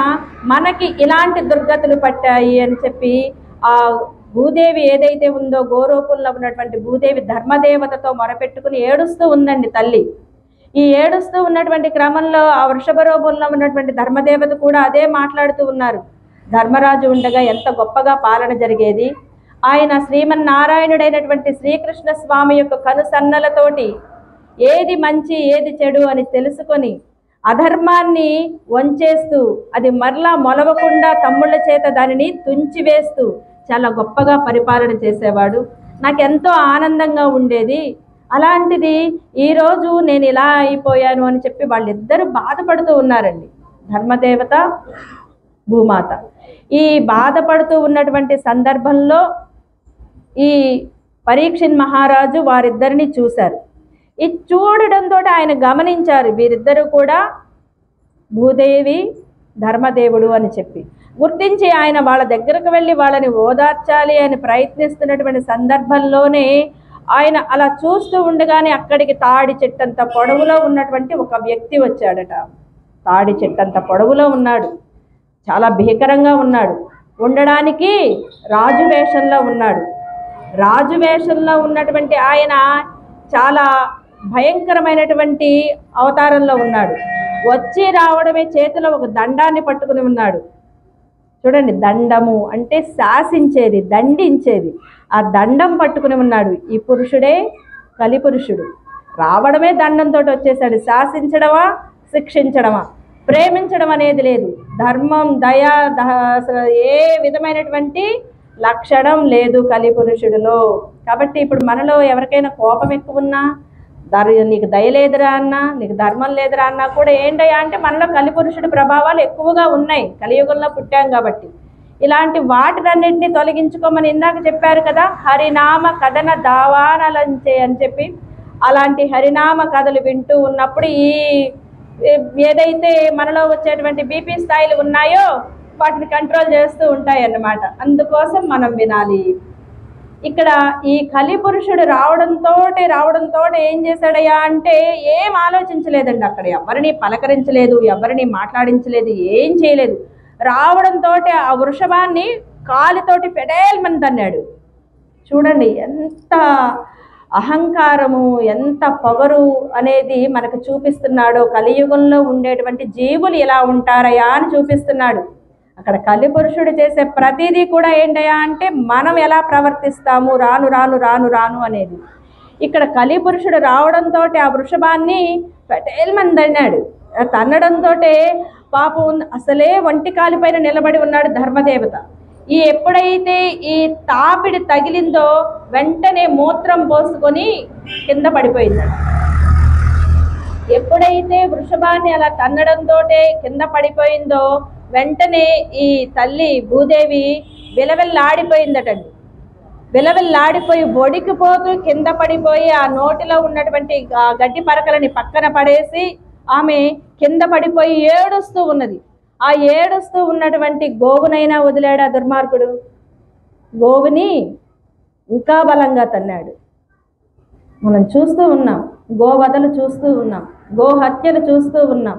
మనకి ఇలాంటి దుర్గతులు పట్టాయి అని చెప్పి ఆ భూదేవి ఏదైతే ఉందో, గోరూపంలో ఉన్నటువంటి భూదేవి ధర్మదేవతతో మొరపెట్టుకుని ఏడుస్తూ ఉందండి తల్లి. ఈ ఏడుస్తూ ఉన్నటువంటి క్రమంలో ఆ వృషభ రూపంలో ఉన్నటువంటి ధర్మదేవత కూడా అదే మాట్లాడుతూ ఉన్నారు. ధర్మరాజు ఉండగా ఎంత గొప్పగా పాలన జరిగేది. ఆయన శ్రీమన్నారాయణుడైనటువంటి శ్రీకృష్ణ స్వామి యొక్క కనుసన్నలతోటి ఏది మంచి ఏది చెడు అని తెలుసుకొని అధర్మాన్ని వంచేస్తూ అది మరలా మొలవకుండా తమ్ముళ్ళ చేత దానిని తుంచివేస్తూ చాలా గొప్పగా పరిపాలన చేసేవాడు. నాకెంతో ఆనందంగా ఉండేది. అలాంటిది ఈరోజు నేను ఇలా అయిపోయాను అని చెప్పి వాళ్ళిద్దరూ బాధపడుతూ ఉన్నారండి, ధర్మదేవత భూమాత. ఈ బాధపడుతూ ఉన్నటువంటి సందర్భంలో ఈ పరీక్షిత్ మహారాజు వారిద్దరిని చూశారు. ఈ చూడడంతో ఆయన గమనించారు వీరిద్దరూ కూడా భూదేవి ధర్మదేవుడు అని చెప్పి గుర్తించి ఆయన వాళ్ళ దగ్గరకు వెళ్ళి వాళ్ళని ఓదార్చాలి అని ప్రయత్నిస్తున్నటువంటి సందర్భంలోనే ఆయన అలా చూస్తూ ఉండగానే అక్కడికి తాడి చెట్టంత పొడవులో ఉన్నటువంటి ఒక వ్యక్తి వచ్చాడట. తాడి చెట్టంత పొడవులో ఉన్నాడు, చాలా భీకరంగా ఉన్నాడు. ఉండడానికి రాజు వేషంలో ఉన్నాడు. రాజు వేషంలో ఉన్నటువంటి ఆయన చాలా భయంకరమైనటువంటి అవతారంలో ఉన్నాడు. వచ్చి రావడమే చేతిలో ఒక దండాన్ని పట్టుకుని ఉన్నాడు. చూడండి, దండము అంటే శాసించేది, దండించేది. ఆ దండం పట్టుకుని ఉన్నాడు. ఈ పురుషుడే కలిపురుషుడు. రావడమే దండంతో వచ్చేసాడు. శాసించడమా, శిక్షించడమా, ప్రేమించడం అనేది లేదు. ధర్మం, దయ, ఏ విధమైనటువంటి లక్షణం లేదు కలిపురుషుడిలో. కాబట్టి ఇప్పుడు మనలో ఎవరికైనా కోపం ఎక్కువ ఉన్నా, నీకు దయ లేదురా అన్నా, నీకు ధర్మం లేదురా అన్నా కూడా ఏంటయ్యా అంటే మనలో కలిపురుషుడి ప్రభావాలు ఎక్కువగా ఉన్నాయి. కలియుగంలో పుట్టాం కాబట్టి ఇలాంటి వాటినన్నింటినీ తొలగించుకోమని ఇందాక చెప్పారు కదా, హరినామ కథన దావానలంచే అని చెప్పి. అలాంటి హరినామ కథలు వింటూ ఉన్నప్పుడు ఈ ఏదైతే మనలో వచ్చేటువంటి బీపీ స్థాయిలు ఉన్నాయో వాటిని కంట్రోల్ చేస్తూ ఉంటాయి అన్నమాట. అందుకోసం మనం వినాలి. ఇక్కడ ఈ కలిపురుషుడు రావడంతో ఏం చేశాడయ్యా అంటే ఏం ఆలోచించలేదండి. అక్కడ ఎవరిని పలకరించలేదు, ఎవరిని మాట్లాడించలేదు, ఏం చేయలేదు. రావడంతో ఆ వృషభాన్ని కాలితోటి ఫెడేల్మని తన్నాడు. చూడండి ఎంత అహంకారము, ఎంత పొగరు అనేది మనకు చూపిస్తున్నాడో. కలియుగంలో ఉండేటువంటి జీవులు ఎలా ఉంటారయా అని చూపిస్తున్నాడు. అక్కడ కలిపురుషుడు చేసే ప్రతిదీ కూడా ఏంటయా అంటే మనం ఎలా ప్రవర్తిస్తాము రాను రాను రాను రాను అనేది. ఇక్కడ కలిపురుషుడు రావడంతో ఆ వృషభాన్ని ఫెటేల్మని తన్నాడు. తన్నడంతో పాపం అసలే ఒంటి కాలిపైన నిలబడి ఉన్నాడు ధర్మదేవత. ఎప్పుడైతే ఈ తాపిడి తగిలిందో వెంటనే మూత్రం పోసుకొని కింద పడిపోయింది. ఎప్పుడైతే వృషభాన్ని అలా తన్నడంతో కింద పడిపోయిందో వెంటనే ఈ తల్లి భూదేవి విలవిల్లాడిపోయిందటండి. విలవిల్లాడిపోయి ఒడికిపోతూ కింద పడిపోయి ఆ నోటిలో ఉన్నటువంటి గడ్డి పరకలని పక్కన పడేసి ఆమె కింద పడిపోయి ఏడుస్తూ ఉన్నది. ఆ ఏడుస్తూ ఉన్నటువంటి గోవునైనా వదిలాడా దుర్మార్గుడు? గోవుని ఇంకా బలంగా తన్నాడు. మనం చూస్తూ ఉన్నాం, గోవధలు చూస్తూ ఉన్నాం, గోహత్యలు చూస్తూ ఉన్నాం.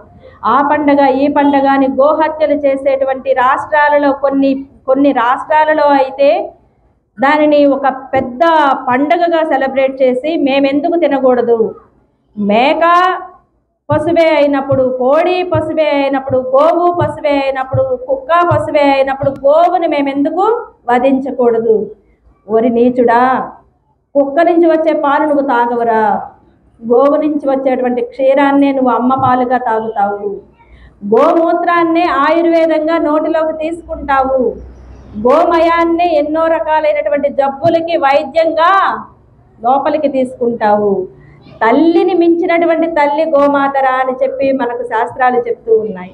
ఆ పండగ ఈ పండగ అని గోహత్యలు చేసేటువంటి రాష్ట్రాలలో కొన్ని రాష్ట్రాలలో అయితే దానిని ఒక పెద్ద పండగగా సెలబ్రేట్ చేసి మేమెందుకు తినకూడదు, మేక పశువే అయినప్పుడు, కోడి పశువే అయినప్పుడు, గోవు పశువే అయినప్పుడు, కుక్క పశువే అయినప్పుడు గోవుని మేమెందుకు వధించకూడదు? ఓరి నీచుడా, కుక్క నుంచి వచ్చే పాలు నువ్వు తాగవరా? గోవు నుంచి వచ్చేటువంటి క్షీరాన్నే నువ్వు అమ్మ పాలుగా తాగుతావు. గోమూత్రాన్నే ఆయుర్వేదంగా నోటిలోకి తీసుకుంటావు. గోమయాన్నే ఎన్నో రకాలైనటువంటి జబ్బులకి వైద్యంగా లోపలికి తీసుకుంటావు. తల్లిని మించినటువంటి తల్లి గోమాతరా అని చెప్పి మనకు శాస్త్రాలు చెప్తూ ఉన్నాయి.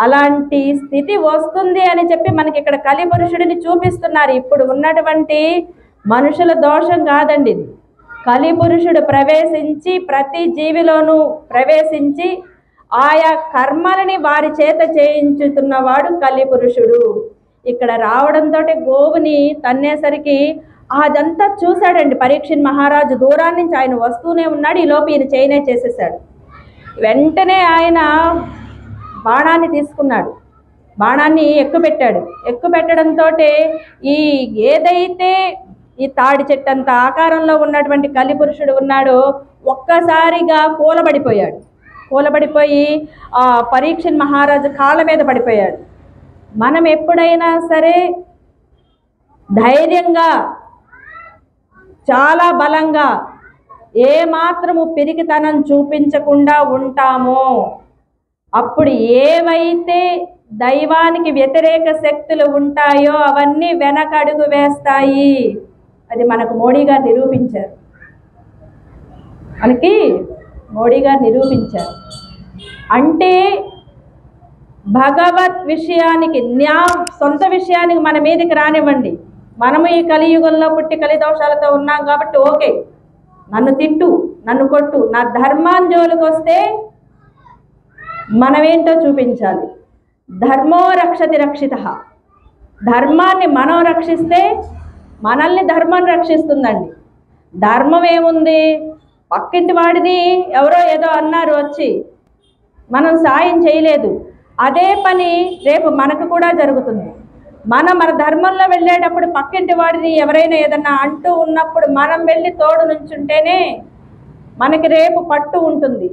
అలాంటి స్థితి వస్తుంది అని చెప్పి మనకి ఇక్కడ కలిపురుషుడిని చూపిస్తున్నారు. ఇప్పుడు ఉన్నటువంటి మనుషుల దోషం కాదండి ఇది. కలిపురుషుడు ప్రవేశించి ప్రతి జీవిలోనూ ప్రవేశించి ఆయా కర్మలని వారి చేత చేయించుతున్నవాడు కలిపురుషుడు. ఇక్కడ రావడంతో గోవుని తన్నేసరికి అదంతా చూశాడండి పరీక్షిత్ మహారాజు. దూరాన్ని నుంచి ఆయన వస్తూనే ఉన్నాడు, ఈలోపు ఈయన చేయనే చేసేసాడు. వెంటనే ఆయన బాణాన్ని తీసుకున్నాడు, బాణాన్ని ఎక్కుపెట్టాడు. ఎక్కుపెట్టడంతో ఈ ఏదైతే ఈ తాడి చెట్టంత ఆకారంలో ఉన్నటువంటి కలిపురుషుడు ఉన్నాడో ఒక్కసారిగా కూలబడిపోయాడు. కూలబడిపోయి పరీక్షిత్ మహారాజు కాళ్ళ మీద పడిపోయాడు. మనం ఎప్పుడైనా సరే ధైర్యంగా, చాలా బలంగా, ఏమాత్రము పిరికితనం చూపించకుండా ఉంటామో అప్పుడు ఏవైతే దైవానికి వ్యతిరేక శక్తులు ఉంటాయో అవన్నీ వెనకడుగు వేస్తాయి. అది మనకు మోడీ గారు నిరూపించారు. మనకి మోడీ గారు నిరూపించారు. అంటే భగవత్ విషయానికి, సొంత విషయానికి మన మీదకి రానివ్వండి. మనము ఈ కలియుగంలో పుట్టి కలిదోషాలతో ఉన్నాం కాబట్టి ఓకే, నన్ను తిట్టు, నన్ను కొట్టు, నా ధర్మాన్ని జోలికి వస్తే మనమేంటో చూపించాలి. ధర్మో రక్షతి రక్షిత. ధర్మాన్ని మనం రక్షిస్తే మనల్ని ధర్మం రక్షిస్తుందండి. ధర్మం ఏముంది, పక్కింటి వాడిని ఎవరో ఏదో అన్నారు వచ్చి, మనం సాయం చేయలేదు, అదే పని రేపు మనకు కూడా జరుగుతుంది. మన ధర్మంలో వెళ్ళేటప్పుడు పక్కింటి వాడిని ఎవరైనా ఏదన్నా అంటూ ఉన్నప్పుడు మనం వెళ్ళి తోడు నుంచుంటేనే మనకి రేపు పట్టు ఉంటుంది.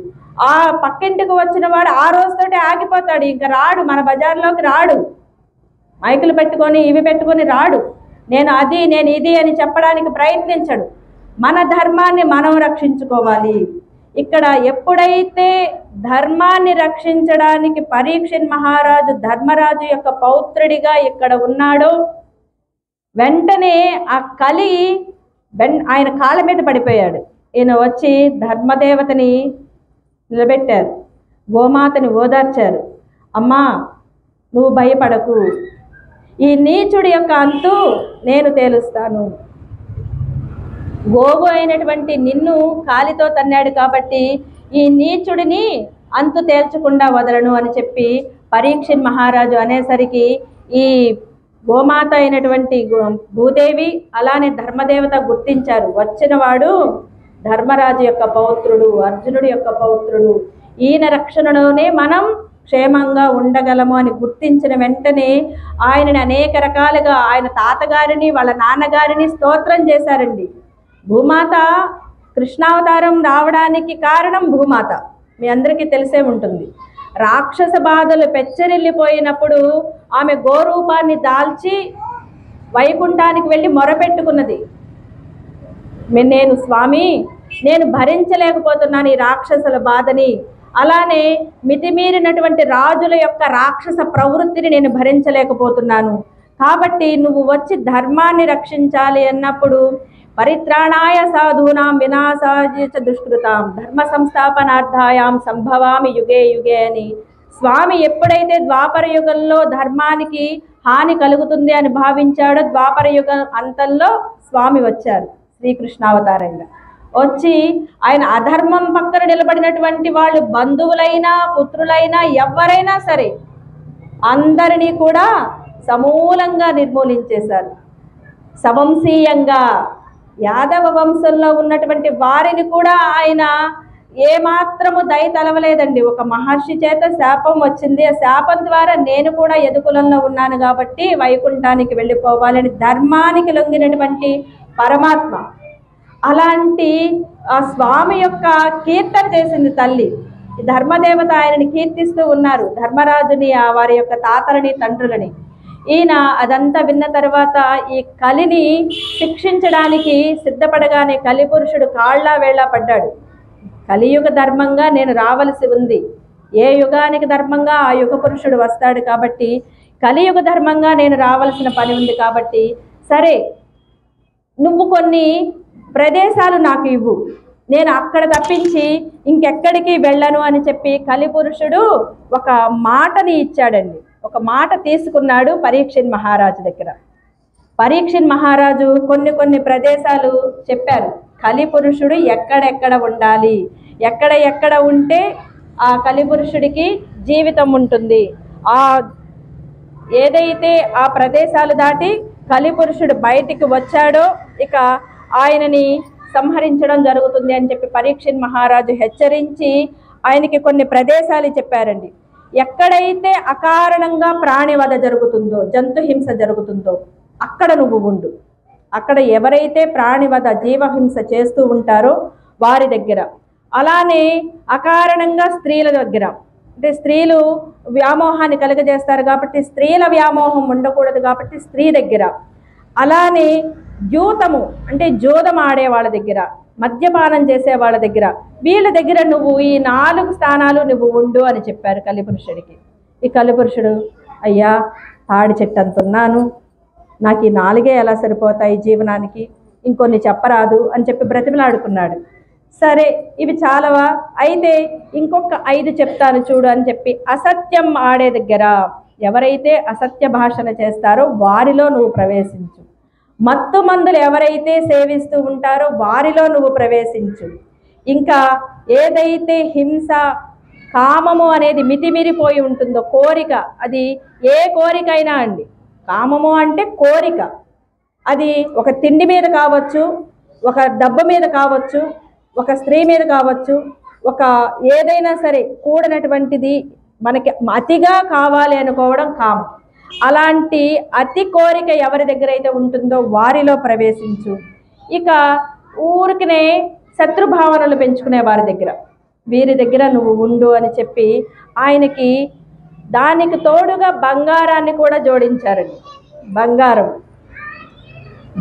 ఆ పక్కింటికి వచ్చిన వాడు ఆ రోజుతోటే ఆగిపోతాడు, ఇంకా రాడు, మన బజార్లోకి రాడు, మైకులు పెట్టుకొని ఇవి పెట్టుకొని రాడు, నేను అది నేను ఇది అని చెప్పడానికి ప్రయత్నించడు. మన ధర్మాన్ని మనం రక్షించుకోవాలి. ఇక్కడ ఎప్పుడైతే ధర్మాన్ని రక్షించడానికి పరీక్షిత్ మహారాజు ధర్మరాజు యొక్క పౌత్రుడిగా ఇక్కడ ఉన్నాడో వెంటనే ఆ కలి ఆయన కాళ్ళ మీద పడిపోయాడు. ఈయన వచ్చి ధర్మదేవతని నిలబెట్టారు, గోమాతని ఓదార్చారు. అమ్మా నువ్వు భయపడకు, ఈ నీచుడి యొక్క అంతు నేను తేలుస్తాను. గోవు అయినటువంటి నిన్ను కాలితో తన్నాడు కాబట్టి ఈ నీచుడిని అంతు తేల్చకుండా వదలను అని చెప్పి పరీక్షిత్ మహారాజు అనేసరికి ఈ గోమాత అయినటువంటి భూదేవి అలానే ధర్మదేవత గుర్తించారు, వచ్చినవాడు ధర్మరాజు యొక్క పౌత్రుడు, అర్జునుడి యొక్క పౌత్రుడు, ఈయన రక్షణలోనే మనం క్షేమంగా ఉండగలము అని గుర్తించిన వెంటనే ఆయనని అనేక రకాలుగా ఆయన తాతగారిని వాళ్ళ నాన్నగారిని స్తోత్రం చేశారండి. భూమాత కృష్ణావతారం రావడానికి కారణం భూమాత మీ అందరికీ తెలిసే ఉంటుంది. రాక్షస బాధలు పెచ్చరిల్లిపోయినప్పుడు ఆమె గోరూపాన్ని దాల్చి వైకుంఠానికి వెళ్ళి మొరపెట్టుకున్నది. నేను స్వామి, నేను భరించలేకపోతున్నాను ఈ రాక్షసుల బాధని, అలానే మితిమీరినటువంటి రాజుల యొక్క రాక్షస ప్రవృత్తిని నేను భరించలేకపోతున్నాను, కాబట్టి నువ్వు వచ్చి ధర్మాన్ని రక్షించాలి అన్నప్పుడు పరిత్రాణాయ సాధూనాం వినాశాయ చ దుష్కృతాం ధర్మ సంస్థాపనార్థాయాం సంభవామి యుగే యుగే అని స్వామి ఎప్పుడైతే ద్వాపర యుగంలో ధర్మానికి హాని కలుగుతుంది అని భావించాడో ద్వాపర యుగం అంతంలో స్వామి వచ్చారు శ్రీకృష్ణావతారంగా. వచ్చి ఆయన అధర్మం పక్కన నిలబడినటువంటి వాళ్ళు బంధువులైనా పుత్రులైనా ఎవరైనా సరే అందరినీ కూడా సమూలంగా నిర్మూలించేశారు. సవంశీయంగా యాదవ వంశంలో ఉన్నటువంటి వారిని కూడా ఆయన ఏమాత్రము దయ తలవలేదండి. ఒక మహర్షి చేత శాపం వచ్చింది, ఆ శాపం ద్వారా నేను కూడా ఎదుకులంలో ఉన్నాను కాబట్టి వైకుంఠానికి వెళ్ళిపోవాలని ధర్మానికి లొంగినటువంటి పరమాత్మ. అలాంటి ఆ స్వామి యొక్క కీర్తన చేసింది తల్లి. ధర్మదేవత ఆయనని కీర్తిస్తూ ఉన్నారు, ధర్మరాజుని, వారి యొక్క తాతలని తండ్రులని. ఈయన అదంతా విన్న తర్వాత ఈ కలిని శిక్షించడానికి సిద్ధపడగానే కలిపురుషుడు కాళ్ళ వేళ్ళ పడ్డాడు. కలియుగ ధర్మంగా నేను రావలసి ఉంది, ఏ యుగానికి ధర్మంగా ఆ యుగ పురుషుడు వస్తాడు కాబట్టి కలియుగ ధర్మంగా నేను రావాల్సిన పని ఉంది కాబట్టి సరే నువ్వు కొన్ని ప్రదేశాలు నాకు ఇవ్వు, నేను అక్కడ తప్పించి ఇంకెక్కడికి వెళ్ళను అని చెప్పి కలిపురుషుడు ఒక మాటని ఇచ్చాడండి. ఒక మాట తీసుకున్నాడు పరీక్షిత్ మహారాజు దగ్గర. పరీక్షిత్ మహారాజు కొన్ని ప్రదేశాలు చెప్పారు, కలిపురుషుడు ఎక్కడెక్కడ ఉండాలి, ఎక్కడ ఉంటే ఆ కలిపురుషుడికి జీవితం ఉంటుంది, ఏదైతే ఆ ప్రదేశాలు దాటి కలిపురుషుడు బయటికి వచ్చాడో ఇక ఆయనని సంహరించడం జరుగుతుంది అని చెప్పి పరీక్షిత్ మహారాజు హెచ్చరించి ఆయనకి కొన్ని ప్రదేశాలు చెప్పారండి. ఎక్కడైతే అకారణంగా ప్రాణివధ జరుగుతుందో, జంతు హింస జరుగుతుందో అక్కడ నువ్వు ఉండు. అక్కడ ఎవరైతే ప్రాణివధ జీవహింస చేస్తూ ఉంటారో వారి దగ్గర, అలానే అకారణంగా స్త్రీల దగ్గర, అంటే స్త్రీలు వ్యామోహాన్ని కలుగజేస్తారు కాబట్టి స్త్రీల వ్యామోహం ఉండకూడదు కాబట్టి స్త్రీ దగ్గర, అలానే యూతము అంటే జోదం ఆడే వాళ్ళ దగ్గర, మద్యపానం చేసే వాళ్ళ దగ్గర, వీళ్ళ దగ్గర నువ్వు ఈ 4 స్థానాలు నువ్వు ఉండు అని చెప్పారు కలిపురుషుడికి. ఈ కలిపురుషుడు, అయ్యా తాడి చెట్టు అంతున్నాను, నాకు ఈ 4 ఎలా సరిపోతాయి జీవనానికి, ఇంకొన్ని చెప్పరాదు అని చెప్పి బ్రతిమలాడుకున్నాడు. సరే ఇవి చాలవా, అయితే ఇంకొక 5 చెప్తాను చూడు అని చెప్పి అసత్యం ఆడే దగ్గర, ఎవరైతే అసత్య భాషణ చేస్తారో వారిలో నువ్వు ప్రవేశించు, మత్తు మందులు ఎవరైతే సేవిస్తూ ఉంటారో వారిలో నువ్వు ప్రవేశించు, ఇంకా ఏదైతే హింస కామము అనేది మితిమిరిపోయి ఉంటుందో కోరిక, అది ఏ కోరికైనా అండి, కామము అంటే కోరిక, అది ఒక తిండి మీద కావచ్చు, ఒక డబ్బు మీద కావచ్చు, ఒక స్త్రీ మీద కావచ్చు, ఒక ఏదైనా సరే కూడినటువంటిది మనకి అతిగా కావాలి అనుకోవడం కామం. అలాంటి అతి కోరిక ఎవరి దగ్గర అయితే ఉంటుందో వారిలో ప్రవేశించు. ఇక ఊరికనే శత్రుభావనలు పెంచుకునే వారి దగ్గర, వీరి దగ్గర నువ్వు ఉండు అని చెప్పి ఆయనకి దానికి తోడుగా బంగారాన్ని కూడా జోడించారండి.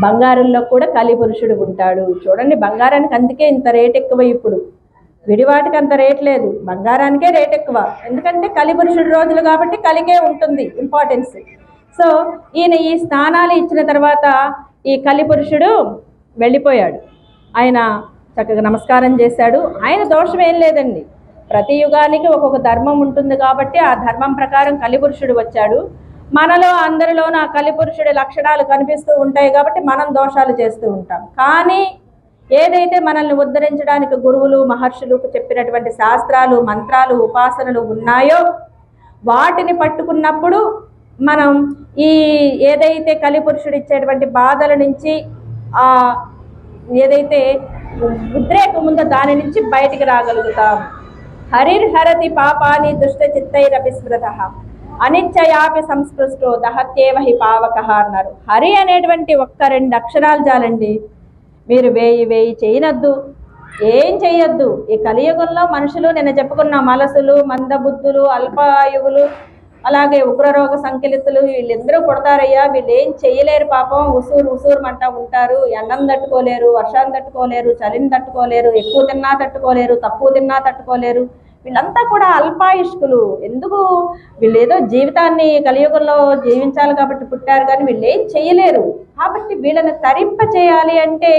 బంగారంలో కూడా కలిపురుషుడు ఉంటాడు. చూడండి, బంగారానికి అందుకే ఇంత రేట్ ఎక్కువ, ఇప్పుడు విడివాటికి అంత రేట్ లేదు, బంగారానికే రేట్ ఎక్కువ. ఎందుకంటే కలిపురుషుడు రోజులు కాబట్టి కలిగే ఉంటుంది ఇంపార్టెన్స్. సో ఈయన ఈ స్నానాలు ఇచ్చిన తర్వాత ఈ కలిపురుషుడు వెళ్ళిపోయాడు. ఆయన చక్కగా నమస్కారం చేశాడు. ఆయన దోషం ఏం లేదండి, ప్రతి యుగానికి ఒక్కొక్క ధర్మం ఉంటుంది కాబట్టి ఆ ధర్మం ప్రకారం కలిపురుషుడు వచ్చాడు. మనలో అందరిలోనూ ఆ కలిపురుషుడి లక్షణాలు కనిపిస్తూ ఉంటాయి కాబట్టి మనం దోషాలు చేస్తూ ఉంటాం. కానీ ఏదైతే మనల్ని ఉద్ధరించడానికి గురువులు మహర్షులు చెప్పినటువంటి శాస్త్రాలు, మంత్రాలు, ఉపాసనలు ఉన్నాయో వాటిని పట్టుకున్నప్పుడు మనం ఈ ఏదైతే కలిపురుషుడు ఇచ్చేటువంటి బాధల నుంచి, ఏదైతే ఉద్రేకం ఉందో దాని నుంచి బయటికి రాగలుగుతాం. హరిర్హరతి పాపాని దుష్ట చిత్తైరపి స్మృతః అనిత్యయాపి సంస్పృష్టో దహత్యేవ హి పావకః అన్నారు. హరి అనేటువంటి ఒక్క 2 అక్షరాలు చాలండి, మీరు వేయి చేయనద్దు, ఏం చెయ్యొద్దు. ఈ కలియుగంలో మనుషులు నిన్న చెప్పుకున్న మలసులు, మందబుద్ధులు, అల్పాయువులు, అలాగే ఉగ్రరోగ సంకలితులు వీళ్ళందరూ కొడతారయ్యా, వీళ్ళు ఏం చెయ్యలేరు పాపం, ఉసూరుమంటా ఉంటారు, ఎండను తట్టుకోలేరు, వర్షాన్ని తట్టుకోలేరు, చలిని తట్టుకోలేరు, ఎక్కువ తిన్నా తట్టుకోలేరు, తక్కువ తిన్నా తట్టుకోలేరు, వీళ్ళంతా కూడా అల్పాయుష్కులు. ఎందుకు, వీళ్ళు ఏదో జీవితాన్ని కలియుగంలో జీవించాలి కాబట్టి పుట్టారు, కానీ వీళ్ళు ఏం చేయలేరు. కాబట్టి వీళ్ళని తరింప చేయాలి అంటే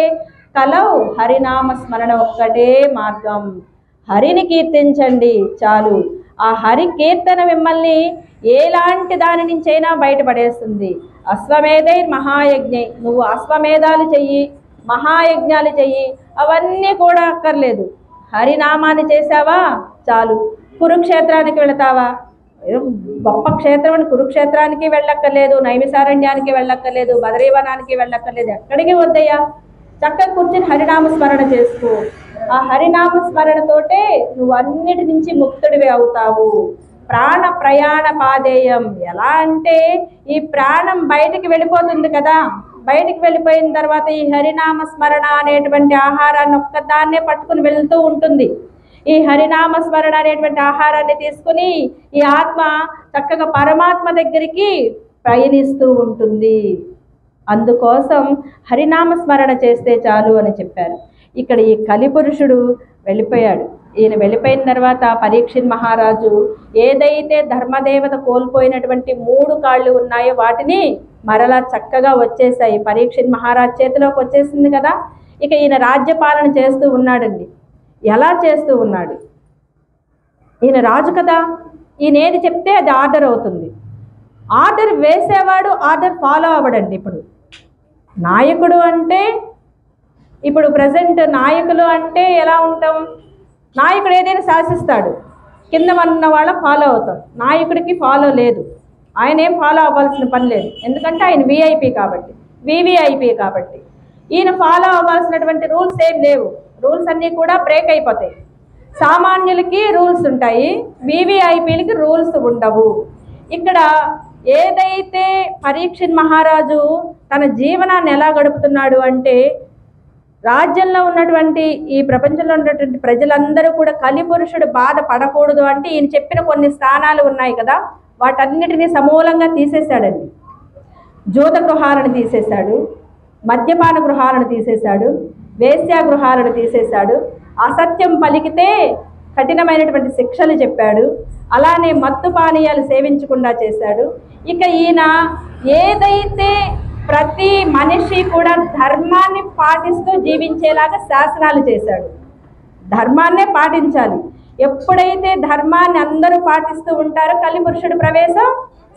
కలవు హరినామ స్మరణ ఒక్కటే మార్గం. హరిని కీర్తించండి చాలు. ఆ హరి కీర్తన మిమ్మల్ని ఎలాంటి దాని నుంచైనా బయటపడేస్తుంది. అశ్వమేధై మహాయజ్ఞై, నువ్వు అశ్వమేధాలు చెయ్యి, మహాయజ్ఞాలు చెయ్యి, అవన్నీ కూడా అక్కర్లేదు. హరినామాన్ని చేసావా చాలు. కురుక్షేత్రానికి వెళతావా, గొప్ప క్షేత్రం అని కురుక్షేత్రానికి వెళ్ళక్కర్లేదు, నైమిసారణ్యానికి వెళ్ళక్కర్లేదు, బదరీవనానికి వెళ్ళక్కర్లేదు, ఎక్కడికి వద్దయ్యా, చక్కగా కూర్చొని హరినామ స్మరణ చేసుకో. ఆ హరినామ స్మరణతోటే నువ్వు అన్నిటి నుంచి ముక్తుడివి అవుతావు. ప్రాణ ప్రయాణ పాదేయం, ఎలా అంటే ఈ ప్రాణం బయటికి వెళ్ళిపోతుంది కదా, బయటికి వెళ్ళిపోయిన తర్వాత ఈ హరినామ స్మరణ అనేటువంటి ఆహారాన్ని ఒక్కదాన్నే పట్టుకుని వెళ్తూ ఉంటుంది. ఈ హరినామ స్మరణ అనేటువంటి ఆహారాన్ని తీసుకుని ఈ ఆత్మ చక్కగా పరమాత్మ దగ్గరికి ప్రయాణిస్తూ ఉంటుంది. అందుకోసం హరినామ స్మరణ చేస్తే చాలు అని చెప్పారు. ఇక్కడ ఈ కలిపురుషుడు వెళ్ళిపోయాడు. ఈయన వెళ్ళిపోయిన తర్వాత పరీక్షిత్ మహారాజు ఏదైతే ధర్మదేవత కోల్పోయినటువంటి 3 కాళ్ళు ఉన్నాయో వాటిని మరలా చక్కగా వచ్చేసాయి. పరీక్షిత్ మహారాజ్ చేతిలోకి వచ్చేసింది కదా. ఇక ఈయన రాజ్యపాలన చేస్తూ ఉన్నాడండి. ఎలా చేస్తూ ఉన్నాడు, ఈయన రాజు కదా, ఈయన ఏది చెప్తే అది ఆర్డర్ అవుతుంది. ఆర్డర్ వేసేవాడు ఆర్డర్ ఫాలో అవ్వడండి. ఇప్పుడు నాయకుడు అంటే, ఇప్పుడు ప్రజెంట్ నాయకులు అంటే ఎలా ఉంటాం, నాయకుడు ఏదైనా శాసిస్తాడు, కింద ఉన్న వాళ్ళ ఫాలో అవుతాం. నాయకుడికి ఫాలో లేదు, ఆయన ఏం ఫాలో అవ్వాల్సిన పని లేదు, ఎందుకంటే ఆయన విఐపి కాబట్టి, వివిఐపి కాబట్టి. ఈయన ఫాలో అవ్వాల్సినటువంటి రూల్స్ ఏం లేవు. రూల్స్ అన్నీ కూడా బ్రేక్ అయిపోతాయి. సామాన్యులకి రూల్స్ ఉంటాయి, వివిఐపీలకి రూల్స్ ఉండవు. ఇక్కడ ఏదైతే పరీక్షిత్ మహారాజు తన జీవనాన్ని ఎలా గడుపుతున్నాడు అంటే, రాజ్యంలో ఉన్నటువంటి ఈ ప్రపంచంలో ఉన్నటువంటి ప్రజలందరూ కూడా కలిపురుషుడు బాధ పడకూడదు అంటే ఈయన చెప్పిన కొన్ని స్థానాలు ఉన్నాయి కదా, వాటన్నిటినీ సమూలంగా తీసేశాడండి. జూత గృహాలను తీసేశాడు, మద్యపాన గృహాలను తీసేశాడు, వేశ్యా గృహాలను తీసేశాడు, అసత్యం పలికితే కఠినమైనటువంటి శిక్షలు చెప్పాడు, అలానే మత్తు పానీయాలు సేవించకుండా చేశాడు. ఇక ఈయన ఏదైతే ప్రతి మనిషి కూడా ధర్మాన్ని పాటిస్తూ జీవించేలాగా శాసనాలు చేశాడు. ధర్మాన్నే పాటించాలి. ఎప్పుడైతే ధర్మాన్ని అందరూ పాటిస్తూ ఉంటారో కలిపురుషుడు ప్రవేశం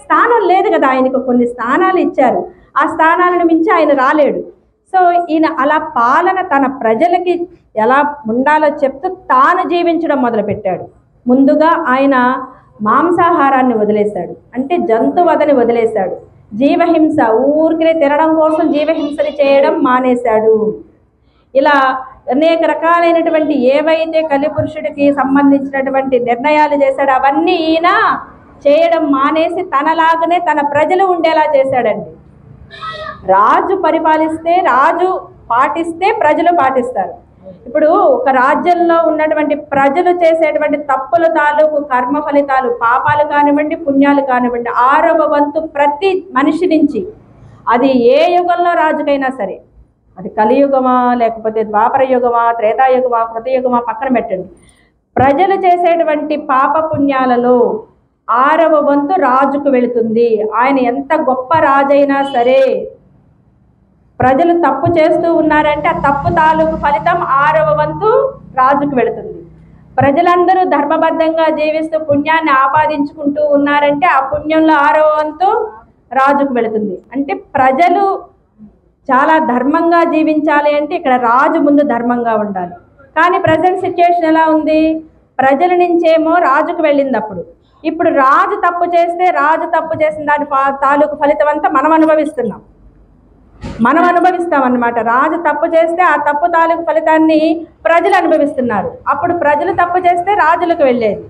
స్థానం లేదు కదా, ఆయనకు కొన్ని స్థానాలు ఇచ్చారు, ఆ స్థానాలను మించి ఆయన రాలేడు. సో ఈయన అలా పాలన తన ప్రజలకి ఎలా ఉండాలో చెప్తూ తాను జీవించడం మొదలుపెట్టాడు. ముందుగా ఆయన మాంసాహారాన్ని వదిలేశాడు, అంటే జంతువధని వదిలేశాడు. జీవహింస, ఊరికినే తినడం కోసం జీవహింసని చేయడం మానేశాడు. ఇలా అనేక రకాలైనటువంటి ఏవైతే కలిపురుషుడికి సంబంధించినటువంటి నిర్ణయాలు చేశాడో అవన్నీ ఈయన చేయడం మానేసి తనలాగానే తన ప్రజలు ఉండేలా చేశాడండి. రాజు పరిపాలిస్తే, రాజు పాటిస్తే ప్రజలు పాటిస్తారు. ఇప్పుడు ఒక రాజ్యంలో ఉన్నటువంటి ప్రజలు చేసేటువంటి తప్పుల తాలూకు కర్మ ఫలితాలు, పాపాలు కానివ్వండి పుణ్యాలు కానివ్వండి, 6వ వంతు ప్రతి మనిషి నుంచి, అది ఏ యుగంలో రాజుకైనా సరే, అది కలియుగమా లేకపోతే ద్వాపర యుగమా త్రేతాయుగమా కృతయుగమా పక్కన పెట్టండి, ప్రజలు చేసేటువంటి పాప పుణ్యాలలో 6వ వంతు రాజుకు వెళుతుంది. ఆయన ఎంత గొప్ప రాజైనా సరే ప్రజలు తప్పు చేస్తూ ఉన్నారంటే ఆ తప్పు తాలూకు ఫలితం 6వ వంతు రాజుకు వెళుతుంది. ప్రజలందరూ ధర్మబద్ధంగా జీవిస్తూ పుణ్యాన్ని ఆపాదించుకుంటూ ఉన్నారంటే ఆ పుణ్యంలో 6వ వంతు రాజుకు వెళుతుంది. అంటే ప్రజలు చాలా ధర్మంగా జీవించాలి అంటే ఇక్కడ రాజు ముందు ధర్మంగా ఉండాలి. కానీ ప్రజెంట్ సిచ్యుయేషన్ ఎలా ఉంది, ప్రజల నుంచేమో రాజుకు వెళ్ళింది. ఇప్పుడు రాజు తప్పు చేస్తే, రాజు తప్పు చేసిన దాని తాలూకు ఫలితం అంతా మనం అనుభవిస్తామన్నమాట. రాజు తప్పు చేస్తే ఆ తప్పు తాలూకు ఫలితాన్ని ప్రజలు అనుభవిస్తున్నారు. అప్పుడు ప్రజలు తప్పు చేస్తే రాజులకు వెళ్ళేది.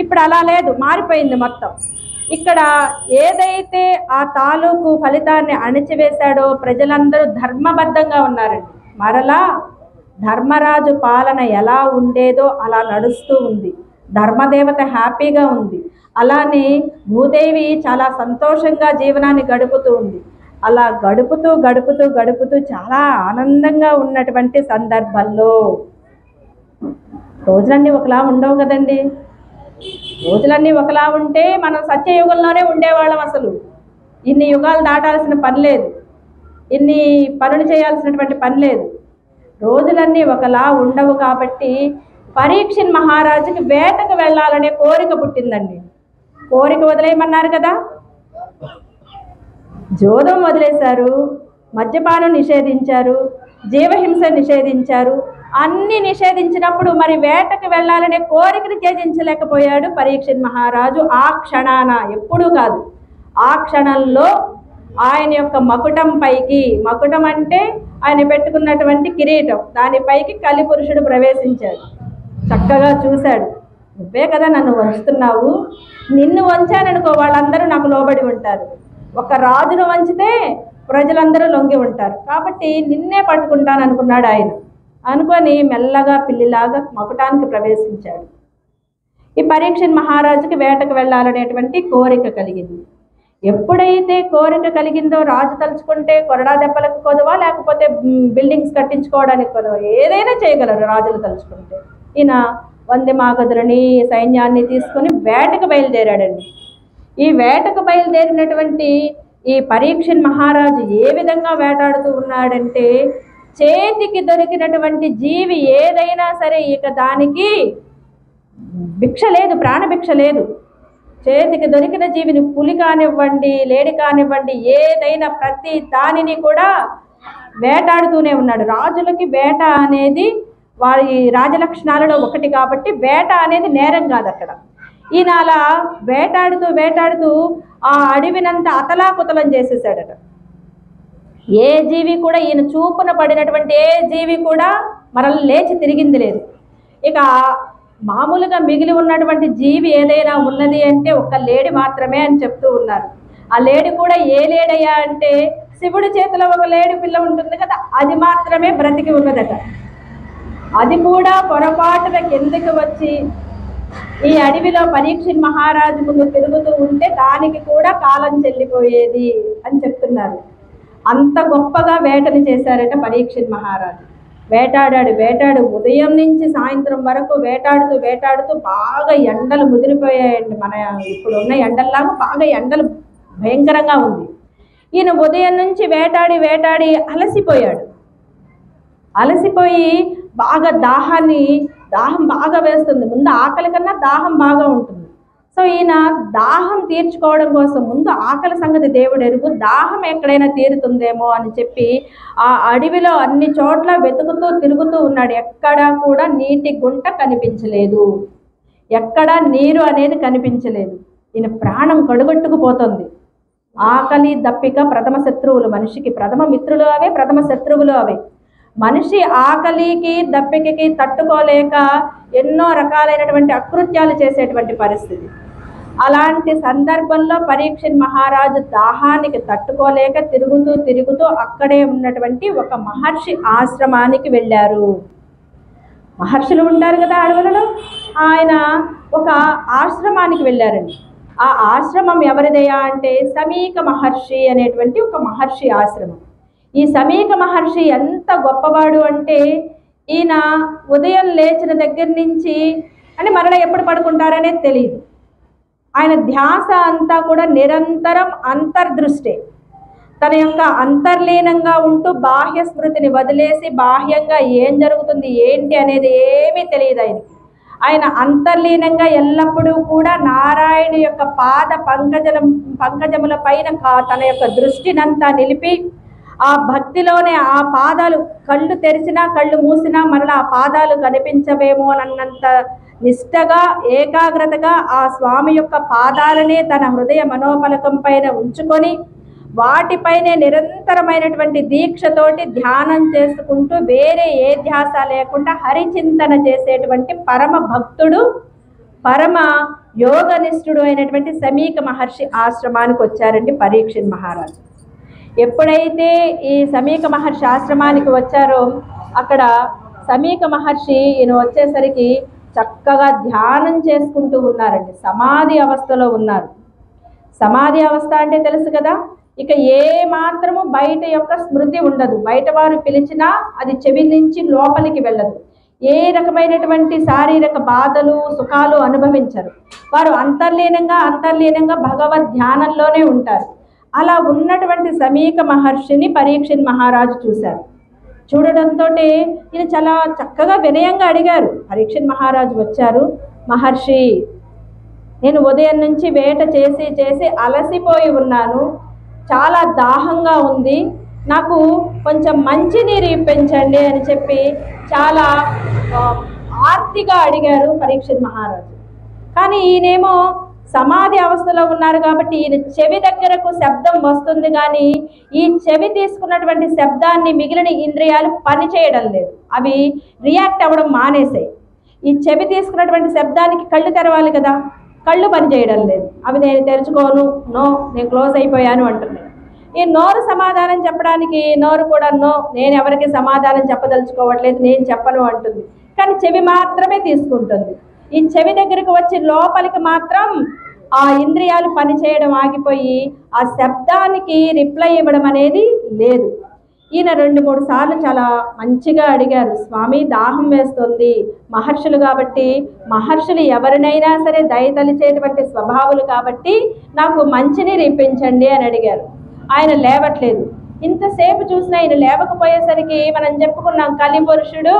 ఇప్పుడు అలా లేదు, మారిపోయింది మొత్తం. ఇక్కడ ఏదైతే ఆ తాలూకు ఫలితాన్ని అణిచివేశాడో ప్రజలందరూ ధర్మబద్ధంగా ఉన్నారండి. మరలా ధర్మరాజు పాలన ఎలా ఉండేదో అలా నడుస్తూ ఉంది. ధర్మదేవత హ్యాపీగా ఉంది. అలానే భూదేవి చాలా సంతోషంగా జీవనాన్ని గడుపుతూ ఉంది. అలా గడుపుతూ చాలా ఆనందంగా ఉన్నటువంటి సందర్భంలో రోజులన్నీ ఒకలా ఉండవు కదండి. రోజులన్నీ ఒకలా ఉంటే మనం సత్యయుగంలోనే ఉండేవాళ్ళం. అసలు ఇన్ని యుగాలు దాటాల్సిన పని లేదు, ఇన్ని పనులు చేయాల్సినటువంటి పని లేదు. రోజులన్నీ ఒకలా ఉండవు కాబట్టి పరీక్షిత్ మహారాజుకి వేటకు వెళ్ళాలనే కోరిక పుట్టిందండి. కోరిక వదిలేయమన్నారు కదా, జోదం వదిలేశారు, మద్యపానం నిషేధించారు, జీవహింస నిషేధించారు. అన్నీ నిషేధించినప్పుడు మరి వేటకు వెళ్ళాలనే కోరికను త్యజించలేకపోయాడు పరీక్షిత్ మహారాజు. ఆ క్షణాన, ఎప్పుడూ కాదు, ఆ క్షణంలో ఆయన యొక్క మకుటం పైకి, మకుటం అంటే ఆయన పెట్టుకున్నటువంటి కిరీటం, దానిపైకి కలిపురుషుడు ప్రవేశించాడు. చక్కగా చూశాడు, నువ్వే కదా నన్ను వంచుతున్నావు, నిన్ను వంచాననుకో వాళ్ళందరూ నాకు లోబడి ఉంటారు, ఒక రాజును వంచితే ప్రజలందరూ లొంగి ఉంటారు, కాబట్టి నిన్నే పట్టుకుంటాను అనుకున్నాడు ఆయన. అనుకొని మెల్లగా పిల్లిలాగా మకుటానికి ప్రవేశించాడు. ఈ పరీక్షిత్ మహారాజుకి వేటకు వెళ్ళాలనేటువంటి కోరిక కలిగింది. ఎప్పుడైతే కోరిక కలిగిందో రాజు తలుచుకుంటే కొరడా దెబ్బలకు కొదవా, లేకపోతే బిల్డింగ్స్ కట్టించుకోవడానికి కొదవా, ఏదైనా చేయగలరు రాజులు తలుచుకుంటే. ఈయన 100 మాగధులని సైన్యాన్ని తీసుకొని వేటకు బయలుదేరాడండి. ఈ వేటకు బయలుదేరినటువంటి ఈ పరీక్షిత్ మహారాజు ఏ విధంగా వేటాడుతూ ఉన్నాడంటే, చేతికి దొరికినటువంటి జీవి ఏదైనా సరే ఇక దానికి భిక్ష లేదు, ప్రాణభిక్ష లేదు. చేతికి దొరికిన జీవిని, పులి కానివ్వండి లేడి కానివ్వండి, ఏదైనా ప్రతి దానిని కూడా వేటాడుతూనే ఉన్నాడు. రాజులకి వేట అనేది వారి రాజలక్షణాలలో ఒకటి కాబట్టి వేట అనేది నేరం కాదు అక్కడ. ఈయన అలా వేటాడుతూ ఆ అడవినంతా అతలాకుతలం చేసేసాడట. ఏ జీవి కూడా, ఈయన చూపున పడినటువంటి ఏ జీవి కూడా మనల్ని లేచి తిరిగింది లేదు. ఇక మామూలుగా మిగిలి ఉన్నటువంటి జీవి ఏదైనా ఉన్నది అంటే ఒక లేడి మాత్రమే అని చెప్తూ ఉన్నారు. ఆ లేడి కూడా ఏ లేడయ్యా అంటే శివుడి చేతిలో ఒక లేడి పిల్ల ఉంటుంది కదా, అది మాత్రమే బ్రతికి ఉన్నదట. అది కూడా పొరపాటున కిందకి వచ్చి ఈ అడవిలో పరీక్షిత్ మహారాజు ముందు తిరుగుతూ ఉంటే దానికి కూడా కాలం చెల్లిపోయేది అని చెప్తున్నారు. అంత గొప్పగా వేటని చేశారట పరీక్షిత్ మహారాజు. వేటాడు ఉదయం నుంచి సాయంత్రం వరకు వేటాడుతూ బాగా ఎండలు ముదిరిపోయాయండి. మన ఇప్పుడు ఉన్న ఎండల్లాగా బాగా ఎండలు భయంకరంగా ఉంది. ఈయన ఉదయం నుంచి వేటాడి అలసిపోయి బాగా దాహం బాగా వేస్తుంది. ముందు ఆకలి కన్నా దాహం బాగా ఉంటుంది. సో ఈయన దాహం తీర్చుకోవడం కోసం ముందు ఆకలి సంగతి దేవుడు ఎరుగు, దాహం ఎక్కడైనా తీరుతుందేమో అని చెప్పి ఆ అడవిలో అన్ని చోట్ల తిరుగుతూ ఉన్నాడు. ఎక్కడా కూడా నీటి గుంట కనిపించలేదు, ఎక్కడా నీరు అనేది కనిపించలేదు. ఈయన ప్రాణం కడుగొట్టుకుపోతుంది. ఆకలి దప్పిక ప్రథమ శత్రువులు, మనిషికి ప్రథమ మిత్రులు అవే, ప్రథమ శత్రువులు అవే. మనిషి ఆకలికి దప్పికకి తట్టుకోలేక ఎన్నో రకాలైనటువంటి అకృత్యాలు చేసేటువంటి పరిస్థితి. అలాంటి సందర్భంలో పరీక్షిత్ మహారాజు దాహానికి తట్టుకోలేక తిరుగుతూ అక్కడే ఉన్నటువంటి ఒక మహర్షి ఆశ్రమానికి వెళ్ళారు. మహర్షులు ఉంటారు కదా అడవులలో, ఆయన ఒక ఆశ్రమానికి వెళ్ళారండి. ఆ ఆశ్రమం ఎవరిదయా అంటే సమీక మహర్షి అనేటువంటి ఒక మహర్షి ఆశ్రమం. ఈ సమీక మహర్షి ఎంత గొప్పవాడు అంటే ఈయన ఉదయం లేచిన దగ్గర నుంచి అంటే మరలా ఎప్పుడు పడుకుంటారనేది తెలియదు. ఆయన ధ్యాస అంతా కూడా నిరంతరం అంతర్దృష్టే. తన యొక్క అంతర్లీనంగా ఉంటూ బాహ్య స్మృతిని వదిలేసి బాహ్యంగా ఏం జరుగుతుంది ఏంటి అనేది ఏమీ తెలియదు ఆయనకి. ఆయన అంతర్లీనంగా ఎల్లప్పుడూ కూడా నారాయణ యొక్క పాద పంకజముల పైన తన యొక్క దృష్టినంతా నిలిపి ఆ భక్తిలోనే ఆ పాదాలు కళ్ళు తెరిచినా కళ్ళు మూసినా మరలా ఆ పాదాలు కనిపించవేమో అన్నంత నిష్టగా ఏకాగ్రతగా ఆ స్వామి యొక్క పాదాలనే తన హృదయ మనోఫలకం పైన ఉంచుకొని వాటిపైనే నిరంతరమైనటువంటి దీక్షతోటి ధ్యానం చేసుకుంటూ వేరే ఏ ధ్యాస లేకుండా హరిచింతన చేసేటువంటి పరమ భక్తుడు, పరమ యోగనిష్ఠుడు అయినటువంటి సమీక మహర్షి ఆశ్రమానికి వచ్చారండి పరీక్షిత్ మహారాజు. ఎప్పుడైతే ఈ సమీక మహర్షి ఆశ్రమానికి వచ్చారో అక్కడ సమీక మహర్షి ఈయన వచ్చేసరికి చక్కగా ధ్యానం చేసుకుంటూ ఉన్నారండి. సమాధి అవస్థలో ఉన్నారు. సమాధి అవస్థ అంటే తెలుసు కదా, ఇక ఏ మాత్రము బయట యొక్క స్మృతి ఉండదు. బయట వారు పిలిచినా అది చెవి నుంచి లోపలికి వెళ్ళదు. ఏ రకమైనటువంటి శారీరక బాధలు సుఖాలు అనుభవించరు. వారు అంతర్లీనంగా భగవద్ ధ్యానంలోనే ఉంటారు. అలా ఉన్నటువంటి సమీక మహర్షిని పరీక్షిత్ మహారాజు చూశారు. చూడడంతో ఈయన చాలా చక్కగా వినయంగా అడిగారు. పరీక్షిత్ మహారాజు వచ్చారు, మహర్షి నేను ఉదయం నుంచి వేట చేసి అలసిపోయి ఉన్నాను, చాలా దాహంగా ఉంది, నాకు కొంచెం మంచినీరు ఇప్పించండి అని చెప్పి చాలా ఆర్తిగా అడిగారు పరీక్షిత్ మహారాజు. కానీ ఈయనేమో సమాధి అవస్థలో ఉన్నారు కాబట్టి ఈయన చెవి దగ్గరకు శబ్దం వస్తుంది, కానీ ఈ చెవి తీసుకున్నటువంటి శబ్దాన్ని మిగిలిన ఇంద్రియాలు పని చేయడం లేదు, అవి రియాక్ట్ అవ్వడం మానేసాయి. ఈ చెవి తీసుకున్నటువంటి శబ్దానికి కళ్ళు తెరవాలి కదా, కళ్ళు పని చేయడం లేదు, అవి నేను తెరుచుకోను, నేను క్లోజ్ అయిపోయాను అంటున్నాను. ఈ నోరు సమాధానం చెప్పడానికి నోరు కూడా నేను ఎవరికి సమాధానం చెప్పదలుచుకోవట్లేదు, నేను చెప్పను అంటుంది. కానీ చెవి మాత్రమే తీసుకుంటుంది. ఈ చెవి దగ్గరికి వచ్చి లోపలికి మాత్రం ఆ ఇంద్రియాలు పనిచేయడం ఆగిపోయి ఆ శబ్దానికి రిప్లై ఇవ్వడం అనేది లేదు. ఈయన 2-3 సార్లు చాలా మంచిగా అడిగారు, స్వామి దాహం వేస్తుంది, మహర్షులు కాబట్టి మహర్షులు ఎవరినైనా సరే దయతలిచేటువంటి స్వభావాలు కాబట్టి నాకు మంచినీరు ఇప్పించండి అని అడిగారు. ఆయన లేవట్లేదు. ఇంతసేపు చూసినా ఆయన లేవకపోయేసరికి మనం చెప్పుకున్నాం కలిపురుషుడు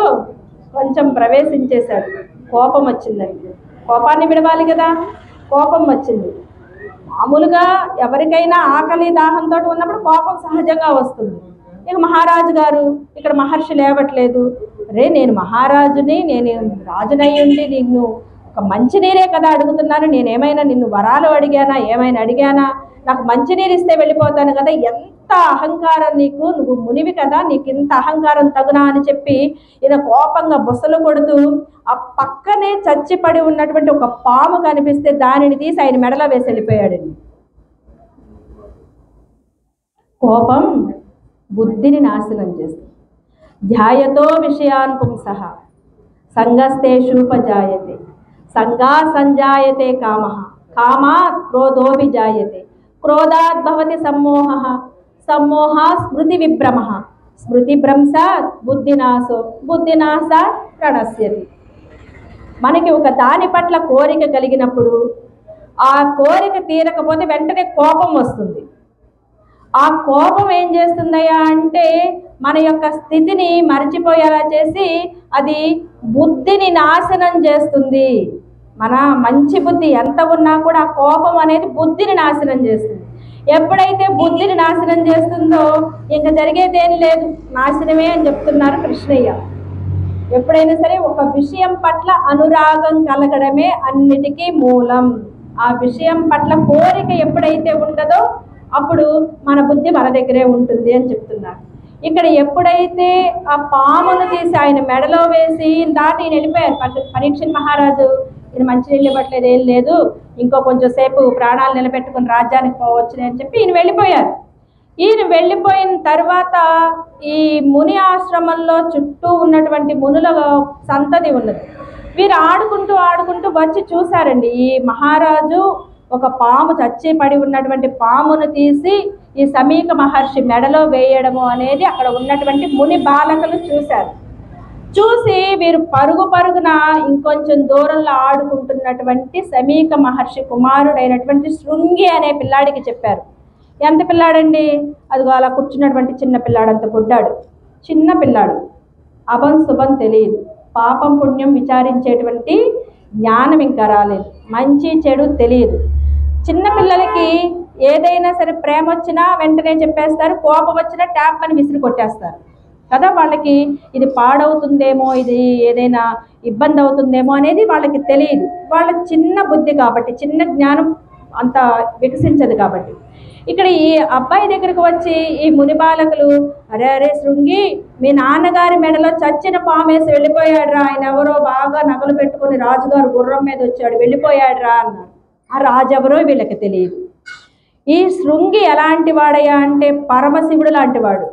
కొంచెం ప్రవేశించేశాడు. కోపం వచ్చిందండి. కోపాన్ని విడవాలి కదా, కోపం వచ్చింది. మామూలుగా ఎవరికైనా ఆకలి దాహంతో ఉన్నప్పుడు కోపం సహజంగా వస్తుంది. ఇక మహారాజు గారు ఇక్కడ మహర్షి లేవట్లేదు, అరే నేను మహారాజుని, నేను రాజునై ఉండి నిన్ను ఒక మంచినీరే కదా అడుగుతున్నాను, నేనేమైనా నిన్ను వరాలు అడిగానా, ఏమైనా అడిగానా, నాకు మంచినీరు ఇస్తే వెళ్ళిపోతాను కదా, ఎంత అహంకారం నీకు, నువ్వు మునివి కదా, నీకు ఇంత అహంకారం తగునా అని చెప్పి ఈయన కోపంగా బుసలు కొడుతూ ఆ పక్కనే చచ్చిపడి ఉన్నటువంటి ఒక పాము కనిపిస్తే దానిని తీసి ఆయన మెడలో వేసి వెళ్ళిపోయాడండి. కోపం బుద్ధిని నాశనం చేస్తుంది. ధ్యాయతో విషయాన్ పుంసః సంగస్తేషూపజాయతే సంగా సంజాయతే కామః కామాత్ క్రోధోభిజాయతే క్రోధాత్ భవతి సమ్మోహః సమ్మోహాత్ స్మృతి విభ్రమః స్మృతి భ్రంశాత్ బుద్ధినాశో బుద్ధినాశాత్ ప్రణశ్యతి. మనకి ఒక దాని పట్ల కోరిక కలిగినప్పుడు ఆ కోరిక తీరకపోతే వెంటనే కోపం వస్తుంది. ఆ కోపం ఏం చేస్తుందయ్యా అంటే మన యొక్క స్థితిని మర్చిపోయేలా చేసి అది బుద్ధిని నాశనం చేస్తుంది. మన మంచి బుద్ధి ఎంత ఉన్నా కూడా ఆ కోపం అనేది బుద్ధిని నాశనం చేస్తుంది. ఎప్పుడైతే బుద్ధిని నాశనం చేస్తుందో ఇంకా జరిగేదేం లేదు, నాశనమే అని చెప్తున్నారు కృష్ణయ్య. ఎప్పుడైనా సరే ఒక విషయం పట్ల అనురాగం కలగడమే అన్నిటికీ మూలం. ఆ విషయం పట్ల కోరిక ఎప్పుడైతే ఉండదో అప్పుడు మన బుద్ధి మన దగ్గరే ఉంటుంది అని చెప్తున్నారు. ఇక్కడ ఎప్పుడైతే ఆ పామును తీసి ఆయన మెడలో వేసి దాటి ఈయన వెళ్ళిపోయారు. పరీక్షిత్ మహారాజు ఈయన మంచినీళ్ళు ఇవ్వట్లేదు, ఏం లేదు, ఇంకో కొంచెం సేపు ప్రాణాలు నిలబెట్టుకుని రాజ్యానికి పోవచ్చు అని చెప్పి ఈయన వెళ్ళిపోయారు. ఈయన వెళ్ళిపోయిన తర్వాత ఈ ముని ఆశ్రమంలో చుట్టూ ఉన్నటువంటి మునుల సంతతి ఉన్నది. వీరు ఆడుకుంటూ ఆడుకుంటూ వచ్చి చూశారండి. ఈ మహారాజు ఒక పాము చచ్చి పడి ఉన్నటువంటి పామును తీసి ఈ సమీక మహర్షి మెడలో వేయడము అనేది అక్కడ ఉన్నటువంటి ముని బాలకులు చూశారు. చూసి వీరు పరుగు పరుగున ఇంకొంచెం దూరంలో ఆడుకుంటున్నటువంటి సమీక మహర్షి కుమారుడైనటువంటి శృంగి అనే పిల్లాడికి చెప్పారు. ఎంత పిల్లాడండి, అదిగో అలా కూర్చున్నటువంటి చిన్న పిల్లాడు, అంత గుడ్డాడు, చిన్న పిల్లాడు, అభం శుభం తెలియదు, పాపం పుణ్యం విచారించేటువంటి జ్ఞానం ఇంకా రాలేదు, మంచి చెడు తెలియదు. చిన్న పిల్లలకి ఏదైనా సరే ప్రేమ వచ్చినా వెంటనే చెప్పేస్తారు, కోపం వచ్చినా ట్యాప్ అని విసిరి కొట్టేస్తారు కదా. వాళ్ళకి ఇది పాడవుతుందేమో, ఇది ఏదైనా ఇబ్బంది అవుతుందేమో అనేది వాళ్ళకి తెలియదు. వాళ్ళ చిన్న బుద్ధి కాబట్టి, చిన్న జ్ఞానం అంత వికసించదు కాబట్టి. ఇక్కడ ఈ అబ్బాయి దగ్గరకు వచ్చి ఈ ముని బాలకులు, అరే అరే శృంగి, మీ నాన్నగారి మెడలో చచ్చిన పామేసి వెళ్ళిపోయాడు రా, ఆయన ఎవరో బాగా నగలు పెట్టుకుని రాజుగారు గుర్రం మీద వచ్చాడు, వెళ్ళిపోయాడు రా అన్నారు. ఆ రాజు ఎవరో వీళ్ళకి తెలియదు. ఈ శృంగి ఎలాంటి వాడయ్యా అంటే పరమశివుడు లాంటి వాడు.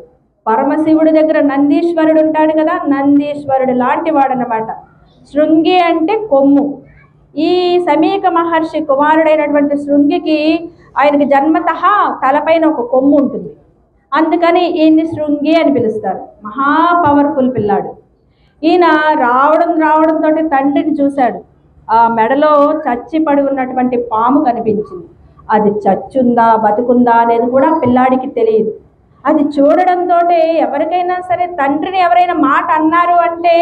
పరమశివుడి దగ్గర నందీశ్వరుడు ఉంటాడు కదా, నందీశ్వరుడు లాంటి వాడు అన్నమాట. శృంగి అంటే కొమ్ము. ఈ సమీక మహర్షి కుమారుడైనటువంటి శృంగికి ఆయనకి జన్మతః తలపైన ఒక కొమ్ము ఉంటుంది, అందుకని ఈయన్ని శృంగి అని పిలుస్తారు. మహా పవర్ఫుల్ పిల్లాడు. ఈయన రావడంతో తండ్రిని చూశాడు. ఆ మెడలో చచ్చి పడి ఉన్నటువంటి పాము కనిపించింది. అది చచ్చుందా బతుకుందా అనేది కూడా పిల్లాడికి తెలియదు. అది చూడడంతో ఎవరికైనా సరే తండ్రిని ఎవరైనా మాట అన్నారు అంటే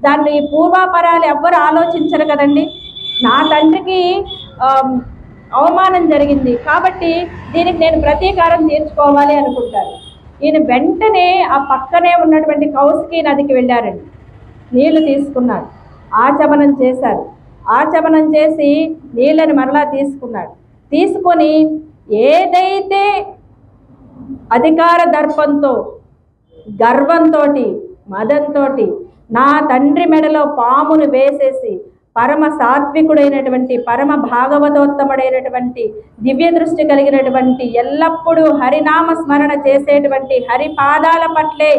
దాన్ని పూర్వాపరాలు ఎవ్వరు ఆలోచించరు కదండి. నా తండ్రికి అవమానం జరిగింది కాబట్టి దీనికి నేను ప్రతీకారం తీర్చుకోవాలి అనుకుంటారు. ఈయన వెంటనే ఆ పక్కనే ఉన్నటువంటి కౌశికీ నదికి వెళ్ళారండి. నీళ్లు తీసుకున్నారు, ఆచమనం చేశారు. ఆచమనం చేసి నీళ్ళని మరలా తీసుకున్నాడు. తీసుకొని ఏదైతే అధికార దర్పంతో, గర్వంతో, మదంతో నా తండ్రి మెడలో పామును వేసేసి పరమ సాత్వికుడైనటువంటి, పరమ భాగవతోత్తముడైనటువంటి, దివ్య దృష్టి కలిగినటువంటి, ఎల్లప్పుడూ హరినామ స్మరణ చేసేటువంటి, హరి పాదాల పట్లే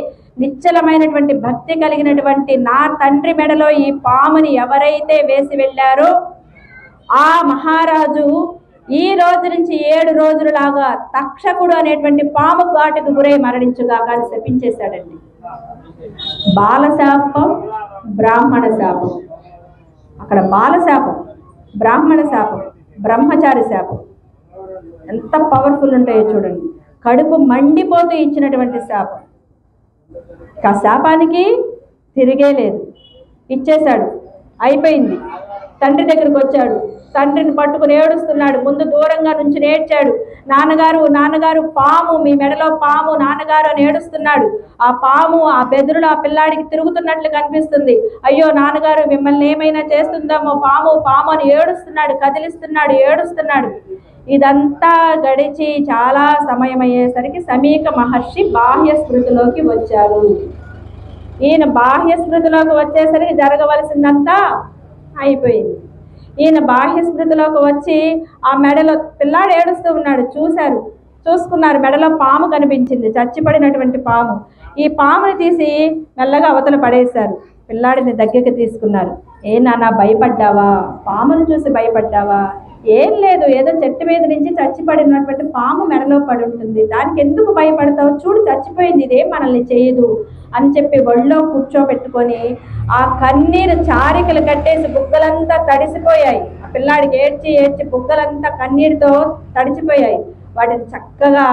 నిశ్చలమైనటువంటి భక్తి కలిగినటువంటి నా తండ్రి మెడలో ఈ పాముని ఎవరైతే వేసి వెళ్ళారో ఆ మహారాజు ఈ రోజు నుంచి 7 రోజులలాగా తక్షకుడు అనేటువంటి పాము ఘాటుకు గురై మరణించుగా కానీ శపించేశాడండి. బాలశాపం, బ్రాహ్మణ శాపం. అక్కడ బాలశాపం, బ్రాహ్మణ శాపం, బ్రహ్మచారి శాపం ఎంత పవర్ఫుల్ ఉంటాయో చూడండి. కడుపు మండిపోతూ ఇచ్చినటువంటి శాపం. ఆ శాపానికి తిరిగే లేదు, ఇచ్చేశాడు. అయిపోయింది. తండ్రి దగ్గరికి వచ్చాడు. తండ్రిని పట్టుకుని ఏడుస్తున్నాడు. ముందు దూరంగా నుంచి ఏడ్చాడు. నాన్నగారు నాన్నగారు పాము, మీ మెడలో పాము నాన్నగారు అని ఏడుస్తున్నాడు. ఆ పాము ఆ బెదురులో ఆ పిల్లాడికి తిరుగుతున్నట్లు కనిపిస్తుంది. అయ్యో నాన్నగారు మిమ్మల్ని ఏమైనా చేస్తుందామో, పాము పాము అని ఏడుస్తున్నాడు, కదిలిస్తున్నాడు, ఏడుస్తున్నాడు. ఇదంతా గడిచి చాలా సమయం అయ్యేసరికి సమీక మహర్షి బాహ్య స్మృతిలోకి వచ్చారు. ఈయన బాహ్య స్మృతిలోకి వచ్చేసరికి జరగవలసిందంతా అయిపోయింది. ఈయన బాహ్య స్మృతిలోకి వచ్చి ఆ మెడలో పిల్లాడు ఏడుస్తూ ఉన్నాడు. చూసుకున్నారు, మెడలో పాము కనిపించింది, చచ్చిపడినటువంటి పాము. ఈ పాముని తీసి మెల్లగా అవతల పడేశారు. పిల్లాడిని దగ్గరికి తీసుకున్నారు. ఏ నాన్న భయపడ్డావా? పామును చూసి భయపడ్డావా? ఏం లేదు, ఏదో చెట్టు మీద నుంచి చచ్చిపడినటువంటి పాము మెడలో పడి ఉంటుంది, దానికి ఎందుకు భయపడతావు? చూడు చచ్చిపోయింది, ఇదేం మనల్ని చేయదు అని చెప్పి ఒళ్ళో కూర్చోబెట్టుకొని ఆ కన్నీరు చారికలు కట్టేసి బుగ్గలంతా తడిసిపోయాయి. ఆ పిల్లాడికి ఏడ్చి ఏడ్చి బుగ్గలంతా కన్నీరుతో తడిచిపోయాయి. వాటిని చక్కగా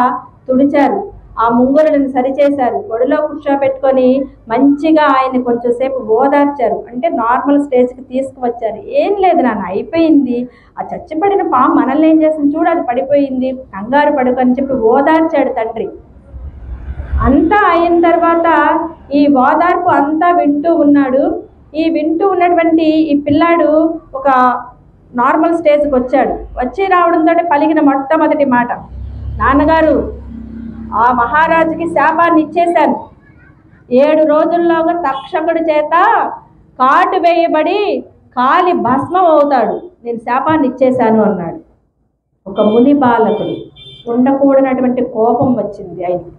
తుడిచారు, ఆ ముంగురులను సరిచేశారు. ఒడిలో కూర్చోబెట్టుకొని మంచిగా ఆయన కొంచెం సేపు ఓదార్చారు. అంటే నార్మల్ స్టేజ్కి తీసుకువచ్చారు. ఏం లేదు నాన్న, అయిపోయింది, ఆ చచ్చిపడిన పాము మనల్ని ఏం చేస్తుంది, చూడు అది పడిపోయింది, కంగారు పడుకు అని చెప్పి ఓదార్చాడు తండ్రి. అంతా అయిన తర్వాత ఈ ఓదార్పు అంతా వింటూ ఉన్నాడు. ఈ వింటూ ఉన్నటువంటి ఈ పిల్లాడు ఒక నార్మల్ స్టేజ్కి వచ్చాడు. వచ్చి రావడంతో పలికిన మొట్టమొదటి మాట, నాన్నగారు ఆ మహారాజుకి శాపాన్ని ఇచ్చేశాను, 7 రోజుల్లోగా తక్షకుడి చేత కాటు వేయబడి కాలి భస్మం అవుతాడు, నేను శాపాన్ని ఇచ్చేశాను అన్నాడు. ఒక ముని బాలకుడు ఉండకూడనటువంటి కోపం వచ్చింది ఆయనకి.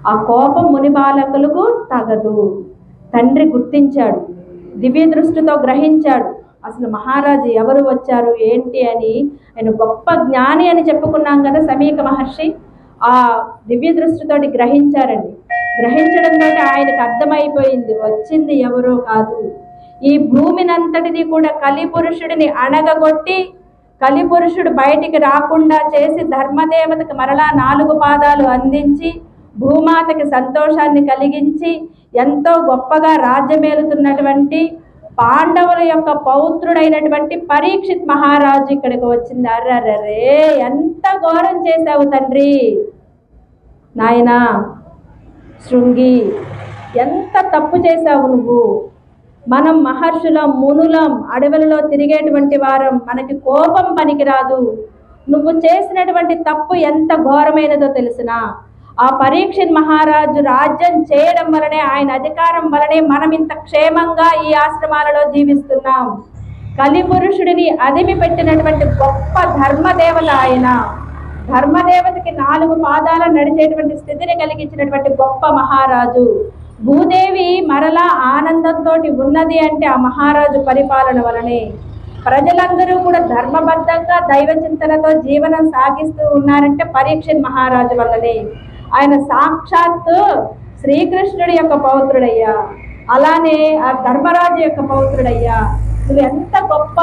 ఆ కోపం ముని బాలకులకు తగదు. తండ్రి గుర్తించాడు, దివ్య దృష్టితో గ్రహించాడు. అసలు మహారాజు ఎవరు వచ్చారు ఏంటి అని. ఆయన గొప్ప జ్ఞాని అని చెప్పుకున్నాం కదా సమీక మహర్షి. ఆ దివ్య దృష్టితోటి గ్రహించారండి. గ్రహించడంతో ఆయనకు అర్థమైపోయింది, వచ్చింది ఎవరో కాదు, ఈ భూమినంతటిని కూడా కలిపురుషుడిని అణగగొట్టి కలిపురుషుడు బయటికి రాకుండా చేసి ధర్మదేవతకు మరలా 4 పాదాలు అందించి భూమాతకి సంతోషాన్ని కలిగించి ఎంతో గొప్పగా రాజ్యమేలుతున్నటువంటి పాండవుల యొక్క పౌత్రుడైనటువంటి పరీక్షిత్ మహారాజు ఇక్కడికి వచ్చింది. అర్రరే ఎంత ఘోరం చేశావు తండ్రి, నాయనా శృంగి, ఎంత తప్పు చేశావు నువ్వు. మనం మహర్షులం, మునులం, అడవులలో తిరిగేటువంటి వారం, మనకి కోపం పనికిరాదు. నువ్వు చేసినటువంటి తప్పు ఎంత ఘోరమైనదో తెలిసినా ఆ పరీక్షిత్ మహారాజు రాజ్యం చేయడం వలనే, ఆయన అధికారం వలనే మనం ఇంత క్షేమంగా ఈ ఆశ్రమాలలో జీవిస్తున్నాం. కలిపురుషుడిని అదిమి పెట్టినటువంటి గొప్ప ధర్మదేవత ఆయన. ధర్మదేవతకి 4 పాదాల నడిచేటువంటి స్థితిని కలిగించినటువంటి గొప్ప మహారాజు. భూదేవి మరలా ఆనందంతో ఉన్నది అంటే ఆ మహారాజు పరిపాలన వలనే. ప్రజలందరూ కూడా ధర్మబద్ధంగా దైవ చింతనతో జీవనం సాగిస్తూ ఉన్నారంటే పరీక్షిత్ మహారాజు వల్లనే. ఆయన సాక్షాత్తు శ్రీకృష్ణుడి యొక్క పౌత్రుడయ్యా, అలానే ఆ ధర్మరాజు యొక్క పౌత్రుడయ్యా. నువ్వు ఎంత గొప్ప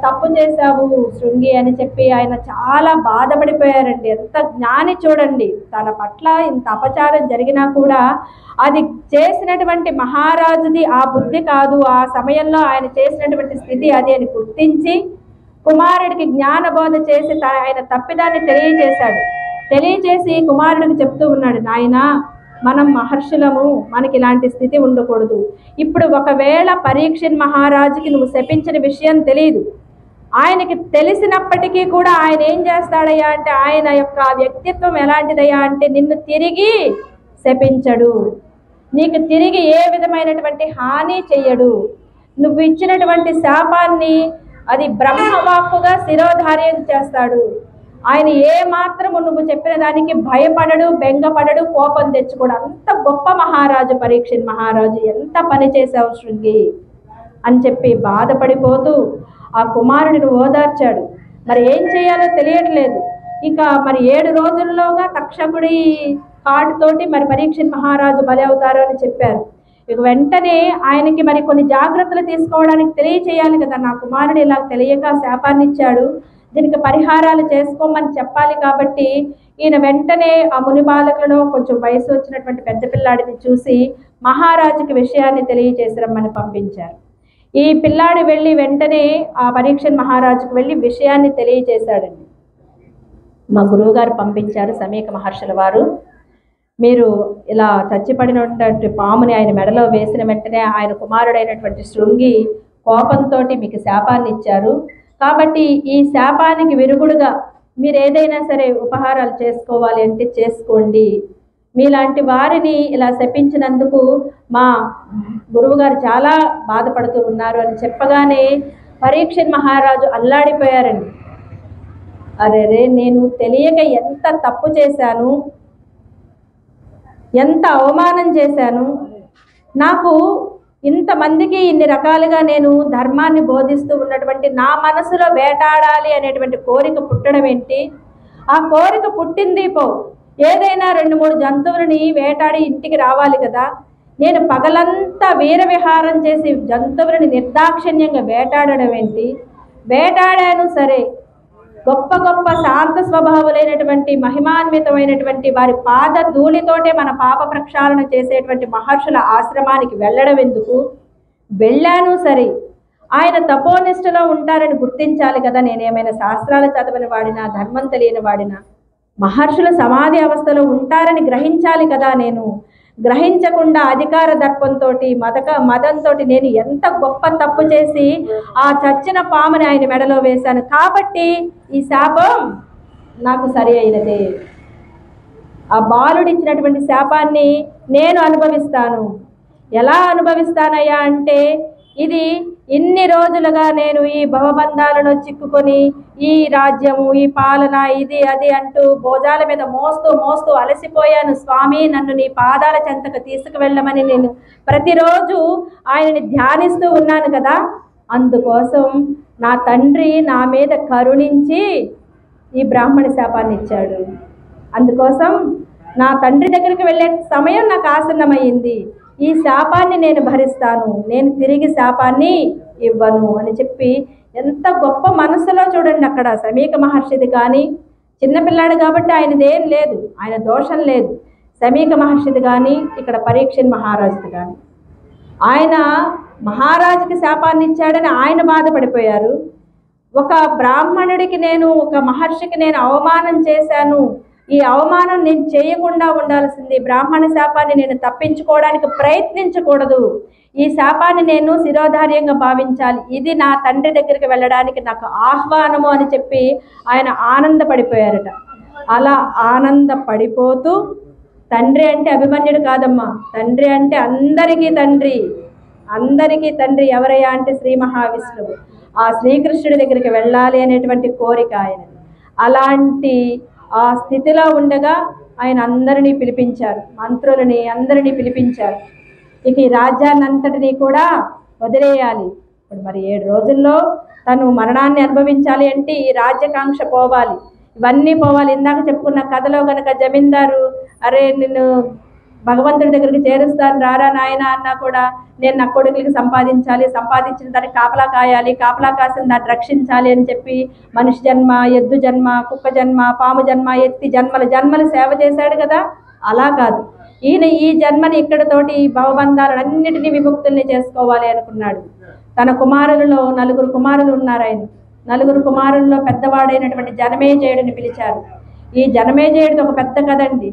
తప్పు చేశావు శృంగి అని చెప్పి ఆయన చాలా బాధపడిపోయారండి. ఎంత జ్ఞాని చూడండి, తన పట్ల ఇంత అపచారం జరిగినా కూడా అది చేసినటువంటి మహారాజుది ఆ బుద్ధి కాదు, ఆ సమయంలో ఆయన చేసినటువంటి స్థితి అది అని గుర్తించి కుమారుడికి జ్ఞానబోధ చేసి ఆయన తప్పిదాన్ని తెలియచేసి కుమారుడికి చెప్తూ ఉన్నాడు, నాయనా మనం మహర్షులము, మనకి ఇలాంటి స్థితి ఉండకూడదు. ఇప్పుడు ఒకవేళ పరీక్షిత్ మహారాజుకి నువ్వు శపించిన విషయం తెలియదు, ఆయనకి తెలిసినప్పటికీ కూడా ఆయన ఏం చేస్తాడయ్యా అంటే, ఆయన యొక్క వ్యక్తిత్వం ఎలాంటిదయ్యా అంటే నిన్ను తిరిగి శపించడు, నీకు తిరిగి ఏ విధమైనటువంటి హాని చెయ్యడు. నువ్వు ఇచ్చినటువంటి శాపాన్ని అది బ్రహ్మవాక్కుగా శిరోధార్యం చేస్తాడు. ఆయన ఏ మాత్రము నువ్వు చెప్పిన దానికి భయపడడు, బెంగపడడు, కోపం తెచ్చుకోడు. అంత గొప్ప మహారాజు పరీక్షిత్ మహారాజు. ఎంత పని చేశావు శృంగి అని చెప్పి బాధపడిపోతూ ఆ కుమారుడిని ఓదార్చాడు. మరి ఏం చేయాలో తెలియట్లేదు. ఇక మరి 7 రోజుల్లోగా తక్షకుడి కాటుతోటి మరి పరీక్షిత్ మహారాజు బలి అవుతారు అని చెప్పారు. ఇక వెంటనే ఆయనకి మరి కొన్ని జాగ్రత్తలు తీసుకోవడానికి తెలియచేయాలి కదా. నా కుమారుడు ఇలా తెలియక శాపాన్ని ఇచ్చాడు, దీనికి పరిహారాలు చేసుకోమని చెప్పాలి. కాబట్టి ఈయన వెంటనే ఆ ముని బాలకులను కొంచెం వయసు వచ్చినటువంటి పెద్ద పిల్లాడిని చూసి మహారాజుకి విషయాన్ని తెలియచేసి రమ్మని పంపించారు. ఈ పిల్లాడు వెళ్ళి వెంటనే ఆ పరీక్షణ్ మహారాజుకు వెళ్ళి విషయాన్ని తెలియజేశాడండి. మా గురువుగారు పంపించారు సమీక మహర్షుల వారు, మీరు ఇలా చచ్చిపడినటువంటి పాముని ఆయన మెడలో వేసిన వెంటనే ఆయన కుమారుడైనటువంటి శృంగి కోపంతో మీకు శాపాన్ని ఇచ్చారు. కాబట్టి ఈ శాపానికి విరుగుడుగా మీరు ఏదైనా సరే ఉపహారాలు చేసుకోవాలి అంటే చేసుకోండి. మీలాంటి వారిని ఇలా శపించినందుకు మా గురువుగారు చాలా బాధపడుతూ ఉన్నారు అని చెప్పగానే పరీక్షణ్ మహారాజు అల్లాడిపోయారండి. అరే నేను తెలియక ఎంత తప్పు చేశాను, ఎంత అవమానం చేశాను, నాకు ఇంతమందికి ఇన్ని రకాలుగా నేను ధర్మాన్ని బోధిస్తూ ఉన్నటువంటి నా మనసులో వేటాడాలి అనేటువంటి కోరిక పుట్టడం ఏంటి? ఆ కోరిక పుట్టింది ఏదైనా 2-3 జంతువులని వేటాడి ఇంటికి రావాలి కదా. నేను పగలంతా వీర విహారం చేసి జంతువులని నిర్దాక్షిణ్యంగా వేటాడడం ఏంటి? వేటాడాను సరే, గొప్ప గొప్ప శాంత స్వభావులైనటువంటి మహిమాన్వితమైనటువంటి వారి పాద ధూళితోటే మన పాప ప్రక్షాళన చేసేటువంటి మహర్షుల ఆశ్రమానికి వెళ్ళడం ఎందుకు? వెళ్ళాను సరే, ఆయన తపోనిష్టలో ఉంటారని గుర్తించాలి కదా. నేనేమైనా శాస్త్రాలు చదవని వాడినా, ధర్మం తెలియని వాడినా, మహర్షుల సమాధి అవస్థలో ఉంటారని గ్రహించాలి కదా. నేను గ్రహించకుండా అధికార దర్పంతో మదంతో నేను ఎంత గొప్ప తప్పు చేసి ఆ చచ్చిన పాముని ఆయన మెడలో వేశాను. కాబట్టి ఈ శాపం నాకు సరి అయినదే. ఆ బాలుడు ఇచ్చినటువంటి శాపాన్ని నేను అనుభవిస్తాను. ఎలా అనుభవిస్తానయ్యా అంటే, ఇది ఇన్ని రోజులుగా నేను ఈ భవబంధాలలో చిక్కుకొని ఈ రాజ్యము, ఈ పాలన, ఇది అది అంటూ భోజాల మీద మోస్తూ అలసిపోయాను. స్వామి, నన్ను నీ పాదాల చెంతకు తీసుకువెళ్ళమని నేను ప్రతిరోజు ఆయనని ధ్యానిస్తూ ఉన్నాను కదా. అందుకోసం నా తండ్రి నా మీద కరుణించి ఈ బ్రాహ్మణ శాపాన్ని ఇచ్చాడు. అందుకోసం నా తండ్రి దగ్గరికి వెళ్ళే సమయం నాకు ఆసన్నమైంది. ఈ శాపాన్ని నేను భరిస్తాను, నేను తిరిగి శాపాన్ని ఇవ్వను అని చెప్పి ఎంత గొప్ప మనసులో చూడండి. అక్కడ సమీక మహర్షిది కానీ, చిన్నపిల్లాడు కాబట్టి ఆయనదేం లేదు, ఆయన దోషం లేదు. సమీక మహర్షిది కానీ, ఇక్కడ పరీక్షణ్ మహారాజుది కానీ, ఆయన మహారాజుకి శాపాన్ని ఇచ్చాడని ఆయన బాధపడిపోయారు. ఒక బ్రాహ్మణుడికి నేను, ఒక మహర్షికి నేను అవమానం చేశాను, ఈ అవమానం నేను చేయకుండా ఉండాల్సింది, బ్రాహ్మణ శాపాన్ని నేను తప్పించుకోవడానికి ప్రయత్నించకూడదు, ఈ శాపాన్ని నేను శిరోధార్యంగా భావించాలి, ఇది నా తండ్రి దగ్గరికి వెళ్ళడానికి నాకు ఆహ్వానము అని చెప్పి ఆయన ఆనందపడిపోయారట. అలా ఆనందపడిపోతూ, తండ్రి అంటే అభిమన్యుడు కాదమ్మా, తండ్రి అంటే అందరికీ తండ్రి, అందరికీ తండ్రి ఎవరయ్యా అంటే శ్రీ మహావిష్ణువు. ఆ శ్రీకృష్ణుడి దగ్గరికి వెళ్ళాలి అనేటువంటి కోరిక ఆయనది. అలాంటి ఆ స్థితిలో ఉండగా ఆయన అందరినీ పిలిపించారు, మంత్రులని అందరినీ పిలిపించారు. ఇక ఈ రాజ్యాన్ని అంతటినీ కూడా వదిలేయాలి. ఇప్పుడు మరి 7 రోజుల్లో తను మరణాన్ని అనుభవించాలి అంటే ఈ రాజ్యకాంక్ష పోవాలి, ఇవన్నీ పోవాలి. ఇందాక చెప్పుకున్న కథలో కనుక జమీందారు అరే నిన్ను భగవంతుడి దగ్గరికి చేరుస్తాను రారా నాయన అన్నా కూడా, నేను నా కొడుకులకి సంపాదించాలి, సంపాదించిన దాన్ని కాపలా కాయాలి, కాపలా కాసిన దాన్ని రక్షించాలి అని చెప్పి మనిషి జన్మ, ఎద్దు జన్మ, కుక్క జన్మ, పాము జన్మ ఎత్తి జన్మలు సేవ చేశాడు కదా. అలా కాదు, ఈయన ఈ జన్మని ఇక్కడతోటి ఈ భవబంధాలన్నిటినీ విముక్తుల్ని చేసుకోవాలి అనుకున్నాడు. తన కుమారులలో 4 కుమారులు ఉన్నారు. ఆయన 4 కుమారుల్లో పెద్దవాడైనటువంటి జనమేజయుడిని పిలిచారు. ఈ జనమేజయుడిది ఒక పెద్ద కథండి.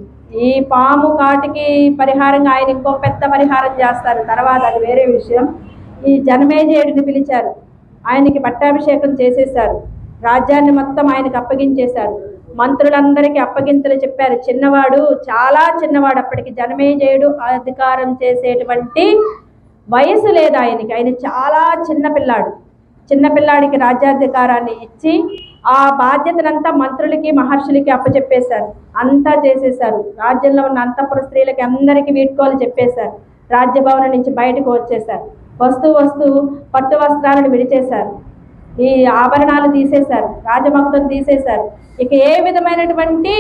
ఈ పాము కాటికి పరిహారంగా ఆయన ఇంకొక పెద్ద పరిహారం చేస్తారు తర్వాత, అది వేరే విషయం. ఈ జనమేజయుడిని పిలిచారు, ఆయనకి పట్టాభిషేకం చేసేశారు, రాజ్యాన్ని మొత్తం ఆయనకి అప్పగించేశారు. మంత్రులందరికీ అప్పగింతలు చెప్పారు. చిన్నవాడు, చాలా చిన్నవాడు అప్పటికి జనమేజయుడు, అధికారం చేసేటువంటి వయసు లేదు ఆయనకి, ఆయన చాలా చిన్నపిల్లాడు. చిన్నపిల్లాడికి రాజ్యాధికారాన్ని ఇచ్చి ఆ బాధ్యతనంతా మంత్రులకి మహర్షులకి అప్పచెప్పేశారు. అంతా చేసేశారు. రాజ్యంలో ఉన్న అంతఃపుర స్త్రీలకి అందరికీ వీడ్కోలు చెప్పేశారు. రాజ్యభవనం నుంచి బయటకు వచ్చేశారు. వస్తూ పట్టు వస్త్రాలను విడిచేశారు, ఈ ఆభరణాలు తీసేశారు, రాజభక్తులు తీసేశారు. ఇక ఏ విధమైనటువంటి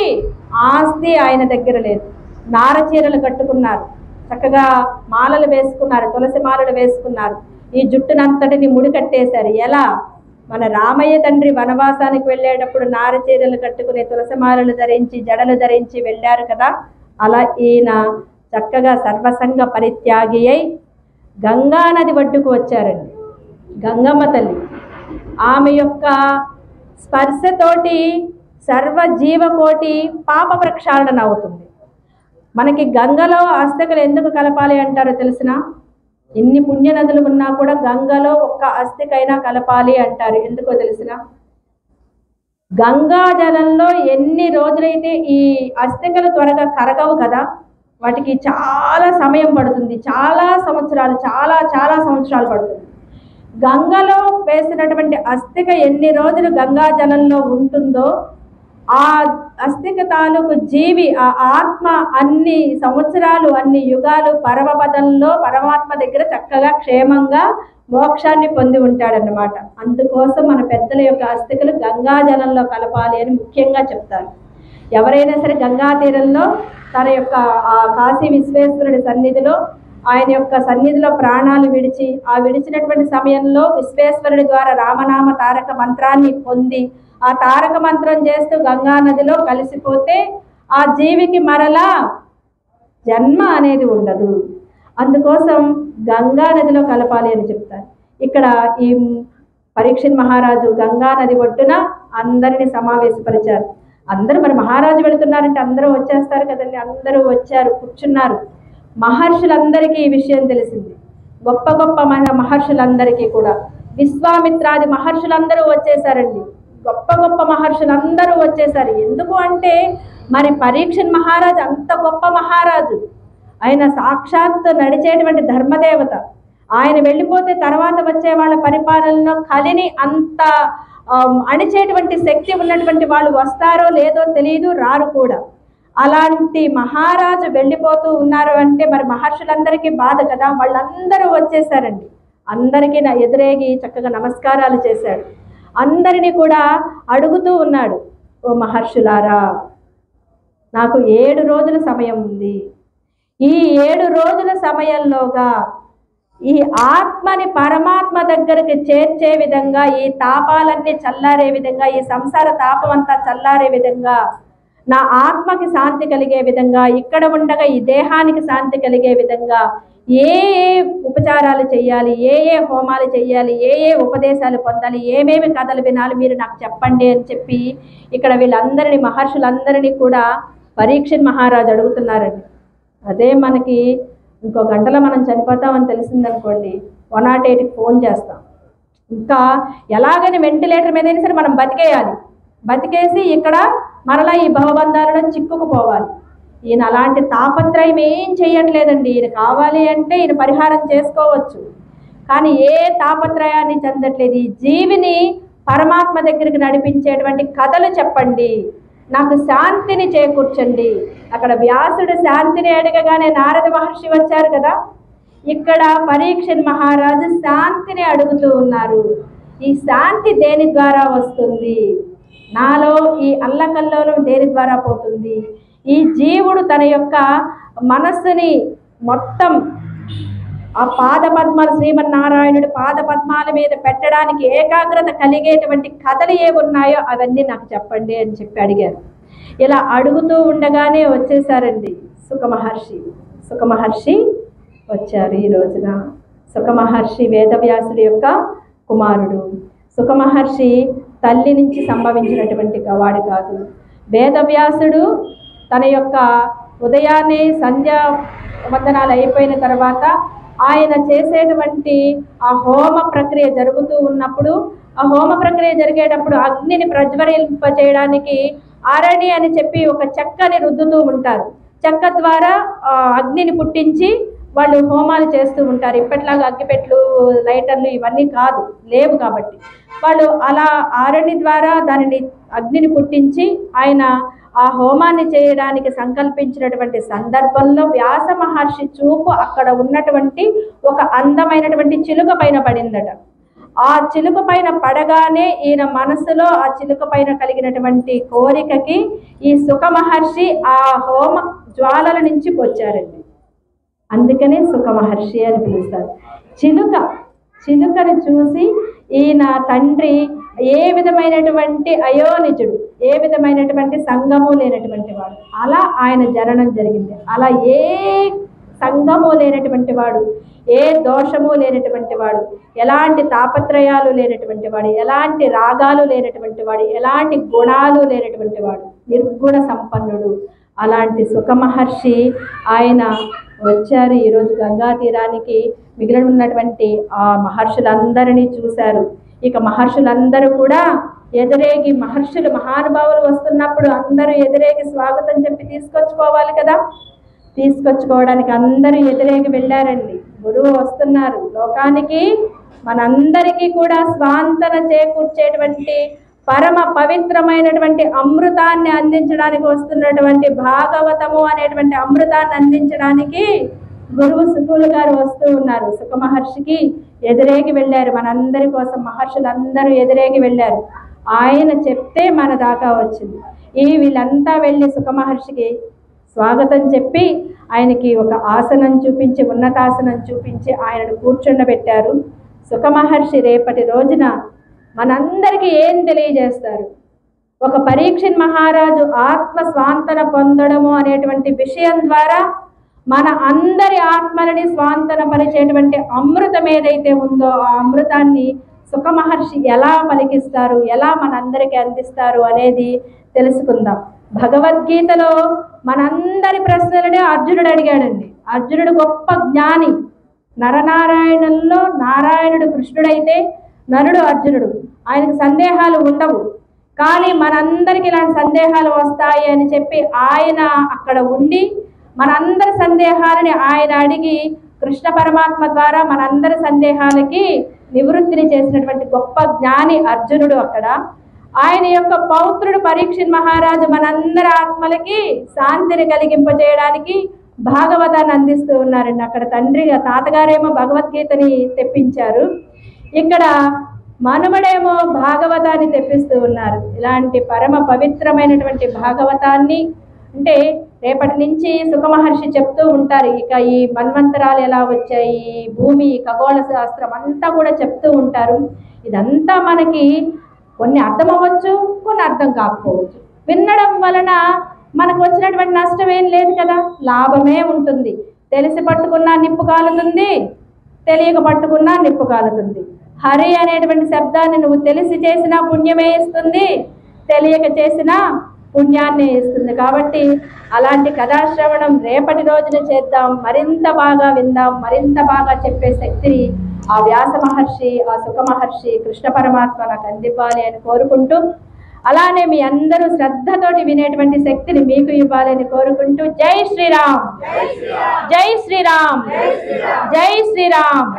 ఆస్తి ఆయన దగ్గర లేదు. నారచీరలు కట్టుకున్నారు, చక్కగా మాలలు వేసుకున్నారు, తులసి మాలలు వేసుకున్నారు, ఈ జుట్టునంతటిని ముడి కట్టేశారు. ఎలా మన రామయ్య తండ్రి వనవాసానికి వెళ్ళేటప్పుడు నారచీరలు కట్టుకుని తులసిమాలలు ధరించి జడలు ధరించి వెళ్ళారు కదా, అలా ఈయన చక్కగా సర్వసంగ పరిత్యాగి అయి గంగా నది ఒడ్డుకు వచ్చారండి. గంగమ్మ తల్లి. ఆమె యొక్క స్పర్శతోటి సర్వజీవకోటి పాప ప్రక్షాళన అవుతుంది. మనకి గంగలో అస్తికలు ఎందుకు కలపాలి అంటారో తెలిసిన? ఎన్ని పుణ్య నదులు ఉన్నా కూడా గంగలో ఒక్క అస్థికైనా కలపాలి అంటారు. ఎందుకో తెలిసిన? గంగా జలంలో ఎన్ని రోజులైతే ఈ అస్థికలు త్వరగా కరగవు కదా, వాటికి చాలా సమయం పడుతుంది, చాలా సంవత్సరాలు పడుతుంది. గంగలో వేసినటువంటి అస్థిక ఎన్ని రోజులు గంగా జలంలో ఉంటుందో ఆ అస్థిక తాలూకు జీవి, ఆ ఆత్మ అన్ని సంవత్సరాలు, అన్ని యుగాలు పరమపదంలో పరమాత్మ దగ్గర చక్కగా క్షేమంగా మోక్షాన్ని పొంది ఉంటాడన్నమాట. అందుకోసం మన పెద్దల యొక్క అస్థికలు గంగా జలంలో కలపాలి అని ముఖ్యంగా చెప్తారు. ఎవరైనా సరే గంగా తీరంలో తన యొక్క ఆ కాశీ విశ్వేశ్వరుడి సన్నిధిలో, ఆయన యొక్క సన్నిధిలో ప్రాణాలు విడిచి, ఆ విడిచినటువంటి సమయంలో విశ్వేశ్వరుడి ద్వారా రామనామ తారక మంత్రాన్ని పొంది ఆ తారక మంత్రం చేస్తూ గంగా నదిలో కలిసిపోతే ఆ జీవికి మరలా జన్మ అనేది ఉండదు. అందుకోసం గంగా నదిలో కలపాలి అని చెప్తారు. ఇక్కడ ఈ పరీక్షిత్ మహారాజు గంగా నది ఒడ్డున అందరిని సమావేశపరిచారు. అందరూ మరి మహారాజు వెళుతున్నారంటే అందరూ వచ్చేస్తారు కదండి. అందరూ వచ్చారు, కూర్చున్నారు. మహర్షులందరికీ ఈ విషయం తెలిసింది. గొప్ప గొప్ప మహర్షులందరికీ కూడా, విశ్వామిత్రాది మహర్షులందరూ వచ్చేసారండి. గొప్ప గొప్ప మహర్షులందరూ వచ్చేసారు. ఎందుకు అంటే మరి పరీక్షిత్ మహారాజు అంత గొప్ప మహారాజు, ఆయన సాక్షాత్ నడిచేటువంటి ధర్మదేవత. ఆయన వెళ్ళిపోతే తర్వాత వచ్చే వాళ్ళ పరిపాలనలో కలిని అంత అణిచేటువంటి శక్తి ఉన్నటువంటి వాళ్ళు వస్తారో లేదో తెలియదు, రారు కూడా. అలాంటి మహారాజు వెళ్ళిపోతూ ఉన్నారు అంటే మరి మహర్షులందరికీ బాధ కదా. వాళ్ళందరూ వచ్చేసారండి. అందరికీ ఎదురేగి చక్కగా నమస్కారాలు చేశాడు. అందరినీ కూడా అడుగుతూ ఉన్నాడు, ఓ మహర్షులారా, నాకు 7 రోజుల సమయం ఉంది. ఈ 7 రోజుల సమయంలోగా ఈ ఆత్మని పరమాత్మ దగ్గరికి చేర్చే విధంగా, ఈ తాపాలన్నీ చల్లారే విధంగా, ఈ సంసార తాపం అంతా చల్లారే విధంగా, నా ఆత్మకి శాంతి కలిగే విధంగా, ఇక్కడ ఉండగా ఈ దేహానికి శాంతి కలిగే విధంగా ఏ ఉపచారాలు చేయాలి, ఏ హోమాలు చేయాలి, ఏ ఉపదేశాలు పొందాలి, ఏమేమి కథలు వినాలి, మీరు నాకు చెప్పండి అని చెప్పి ఇక్కడ వీళ్ళందరినీ మహర్షులందరినీ కూడా పరీక్షిత్ మహారాజు అడుగుతున్నారండి. అదే మనకి ఇంకో గంటలో మనం చనిపోతామని తెలిసిందనుకోండి, 108కి ఫోన్ చేస్తాం. ఇంకా ఎలాగని వెంటిలేటర్ మీదైనా సరే మనం బతికేయాలి. బతికేసి ఇక్కడ మరలా ఈ భవబంధాలలో చిక్కుకుపోవాలి. ఈయన అలాంటి తాపత్రయం ఏం చేయట్లేదండి. ఈయన కావాలి అంటే ఈయన పరిహారం చేసుకోవచ్చు, కానీ ఏ తాపత్రయాన్ని చెందట్లేదు. ఈ జీవిని పరమాత్మ దగ్గరికి నడిపించేటువంటి కథలు చెప్పండి, నాకు శాంతిని చేకూర్చండి. అక్కడ వ్యాసుడు శాంతిని అడగగానే నారద మహర్షి వచ్చారు కదా, ఇక్కడ పరీక్షిత్ మహారాజు శాంతిని అడుగుతూ ఉన్నారు. ఈ శాంతి దేని ద్వారా వస్తుంది? నాలో ఈ అల్లకల్లోలం దేని ద్వారా పోతుంది? ఈ జీవుడు తన యొక్క మనస్సుని మొత్తం ఆ పాదపద్మాలు, శ్రీమన్నారాయణుడి పాదపద్మాల మీద పెట్టడానికి ఏకాగ్రత కలిగేటువంటి కథలు ఏమున్నాయో అవన్నీ నాకు చెప్పండి అని చెప్పి అడిగారు. ఇలా అడుగుతూ ఉండగానే వచ్చేసారండి సుఖమహర్షి వచ్చారు. ఈ రోజున సుఖమహర్షి వేదవ్యాసుడి యొక్క కుమారుడు. సుఖమహర్షి తల్లి నుంచి సంభవించినటువంటి వాడు కాదు. వేదవ్యాసుడు తన యొక్క ఉదయాన్నే సంధ్యా వందనాలు అయిపోయిన తర్వాత ఆయన చేసేటువంటి ఆ హోమ ప్రక్రియ జరుగుతూ ఉన్నప్పుడు, ఆ హోమ ప్రక్రియ జరిగేటప్పుడు అగ్నిని ప్రజ్వలింపచేయడానికి ఆరణి అని చెప్పి ఒక చెక్కని రుద్దుతూ ఉంటారు. చెక్క ద్వారా అగ్నిని పుట్టించి వాళ్ళు హోమాలు చేస్తూ ఉంటారు. ఇప్పట్లాగా అగ్గిపెట్లు, లైటర్లు ఇవన్నీ కాదు, లేవు. కాబట్టి వాళ్ళు అలా ఆరణి ద్వారా దానిని అగ్నిని పుట్టించి ఆయన ఆ హోమాన్ని చేయడానికి సంకల్పించినటువంటి సందర్భంలో వ్యాస మహర్షి చూపు అక్కడ ఉన్నటువంటి ఒక అందమైనటువంటి చిలుక పైన పడిందట. ఆ చిలుక పైన పడగానే ఈయన మనసులో ఆ చిలుక పైన కలిగినటువంటి కోరికకి ఈ సుఖ మహర్షి ఆ హోమ జ్వాలల నుంచి వచ్చారండి. అందుకనే సుఖ మహర్షి అని పిలుస్తారు. చిలుకను చూసి ఈయన తండ్రి ఏ విధమైనటువంటి అయోనిజుడు, ఏ విధమైనటువంటి సంగము లేనటువంటి వాడు, అలా ఆయన జననం జరిగింది. అలా ఏ సంగము లేనటువంటి వాడు, ఏ దోషము లేనటువంటి వాడు, ఎలాంటి తాపత్రయాలు లేనటువంటి వాడు, ఎలాంటి రాగాలు లేనటువంటి వాడు, ఎలాంటి గుణాలు లేనటువంటి వాడు, నిర్గుణ సంపన్నుడు. అలాంటి సుఖ మహర్షి ఆయన వచ్చారు ఈరోజు గంగా తీరానికి. మిగిలిన ఉన్నటువంటి ఆ మహర్షులందరినీ చూశారు. ఇక మహర్షులందరూ కూడా ఎదురేగి, మహర్షులు మహానుభావులు వస్తున్నప్పుడు అందరూ ఎదురేగి స్వాగతం చెప్పి తీసుకొచ్చుకోవాలి కదా. తీసుకొచ్చుకోవడానికి అందరూ ఎదురేగి వెళ్ళారండి. గురువు వస్తున్నారు. లోకానికి మనందరికీ కూడా స్వాంతన చేకూర్చేటువంటి పరమ పవిత్రమైనటువంటి అమృతాన్ని అందించడానికి వస్తున్నటువంటి భాగవతము అనేటువంటి అమృతాన్ని అందించడానికి గురువు సుకులు గారు వస్తూ ఉన్నారు. సుఖ మహర్షికి ఎదురేగి వెళ్ళారు. మనందరి కోసం మహర్షులందరూ ఎదురేగి వెళ్ళారు. ఆయన చెప్తే మన దాకా వచ్చింది. వీళ్ళంతా వెళ్ళి సుఖ మహర్షికి స్వాగతం చెప్పి ఆయనకి ఒక ఆసనం చూపించి, ఉన్నతాసనం చూపించి ఆయనను కూర్చుండబెట్టారు. సుఖ మహర్షి రేపటి రోజున మనందరికీ ఏం తెలియజేస్తారు? ఒక పరీక్షిత్ మహారాజు ఆత్మ స్వాంతన పొందడము అనేటువంటి విషయం ద్వారా మన అందరి ఆత్మలని స్వాంతన పరిచేటువంటి అమృతం ఏదైతే ఉందో ఆ అమృతాన్ని సుఖ మహర్షి ఎలా పలికిస్తారు, ఎలా మనందరికీ అందిస్తారు అనేది తెలుసుకుందాం. భగవద్గీతలో మనందరి ప్రశ్నలనే అర్జునుడు అడిగాడండి. అర్జునుడు గొప్ప జ్ఞాని. నరనారాయణుల్లో నారాయణుడు కృష్ణుడైతే నరుడు అర్జునుడు. ఆయనకు సందేహాలు ఉండవు. కానీ మనందరికి ఇలాంటి సందేహాలు వస్తాయి అని చెప్పి ఆయన అక్కడ ఉండి మనందరి సందేహాలని ఆయన అడిగి కృష్ణ పరమాత్మ ద్వారా మనందరి సందేహాలకి నివృత్తిని చేసినటువంటి గొప్ప జ్ఞాని అర్జునుడు అక్కడ. ఆయన యొక్క పౌత్రుడు పరీక్షిత్ మహారాజు మనందరి ఆత్మలకి శాంతిని కలిగింపజేయడానికి భాగవతాన్ని అందిస్తూ ఉన్నారండి. అక్కడ తండ్రిగా తాతగారేమో భగవద్గీతని తెప్పించారు, ఇక్కడ మనుమడేమో భాగవతాన్ని తెప్పిస్తూ ఉన్నారు. ఇలాంటి పరమ పవిత్రమైనటువంటి భాగవతాన్ని అంటే రేపటి నుంచి సుఖ మహర్షి చెప్తూ ఉంటారు. ఇక ఈ మన్వంతరాలు ఎలా వచ్చాయి, భూమి ఖగోళ శాస్త్రం అంతా కూడా చెప్తూ ఉంటారు. ఇదంతా మనకి కొన్ని అర్థం అవ్వచ్చు, కొన్ని అర్థం కాకపోవచ్చు. వినడం వలన మనకు వచ్చినటువంటి నష్టం ఏం లేదు కదా, లాభమే ఉంటుంది. తెలిసి పట్టుకున్నా నిప్పు కాలుతుంది, తెలియక పట్టుకున్నా నిప్పు కాలుతుంది. హరి అనేటువంటి శబ్దాన్ని నువ్వు తెలిసి చేసినా పుణ్యమే ఇస్తుంది, తెలియక చేసినా పుణ్యాన్ని ఇస్తుంది. కాబట్టి అలాంటి కథాశ్రవణం రేపటి రోజున చేద్దాం, మరింత బాగా విందాం, మరింత బాగా చెప్పే శక్తిని ఆ వ్యాస మహర్షి, ఆ సుఖ మహర్షి, కృష్ణ పరమాత్మ నాకు అందివ్వాలి అని కోరుకుంటూ, అలానే మీ అందరూ శ్రద్ధతోటి వినేటువంటి శక్తిని మీకు ఇవ్వాలని కోరుకుంటూ జై శ్రీరామ్, జై శ్రీరామ్, జై శ్రీరామ్.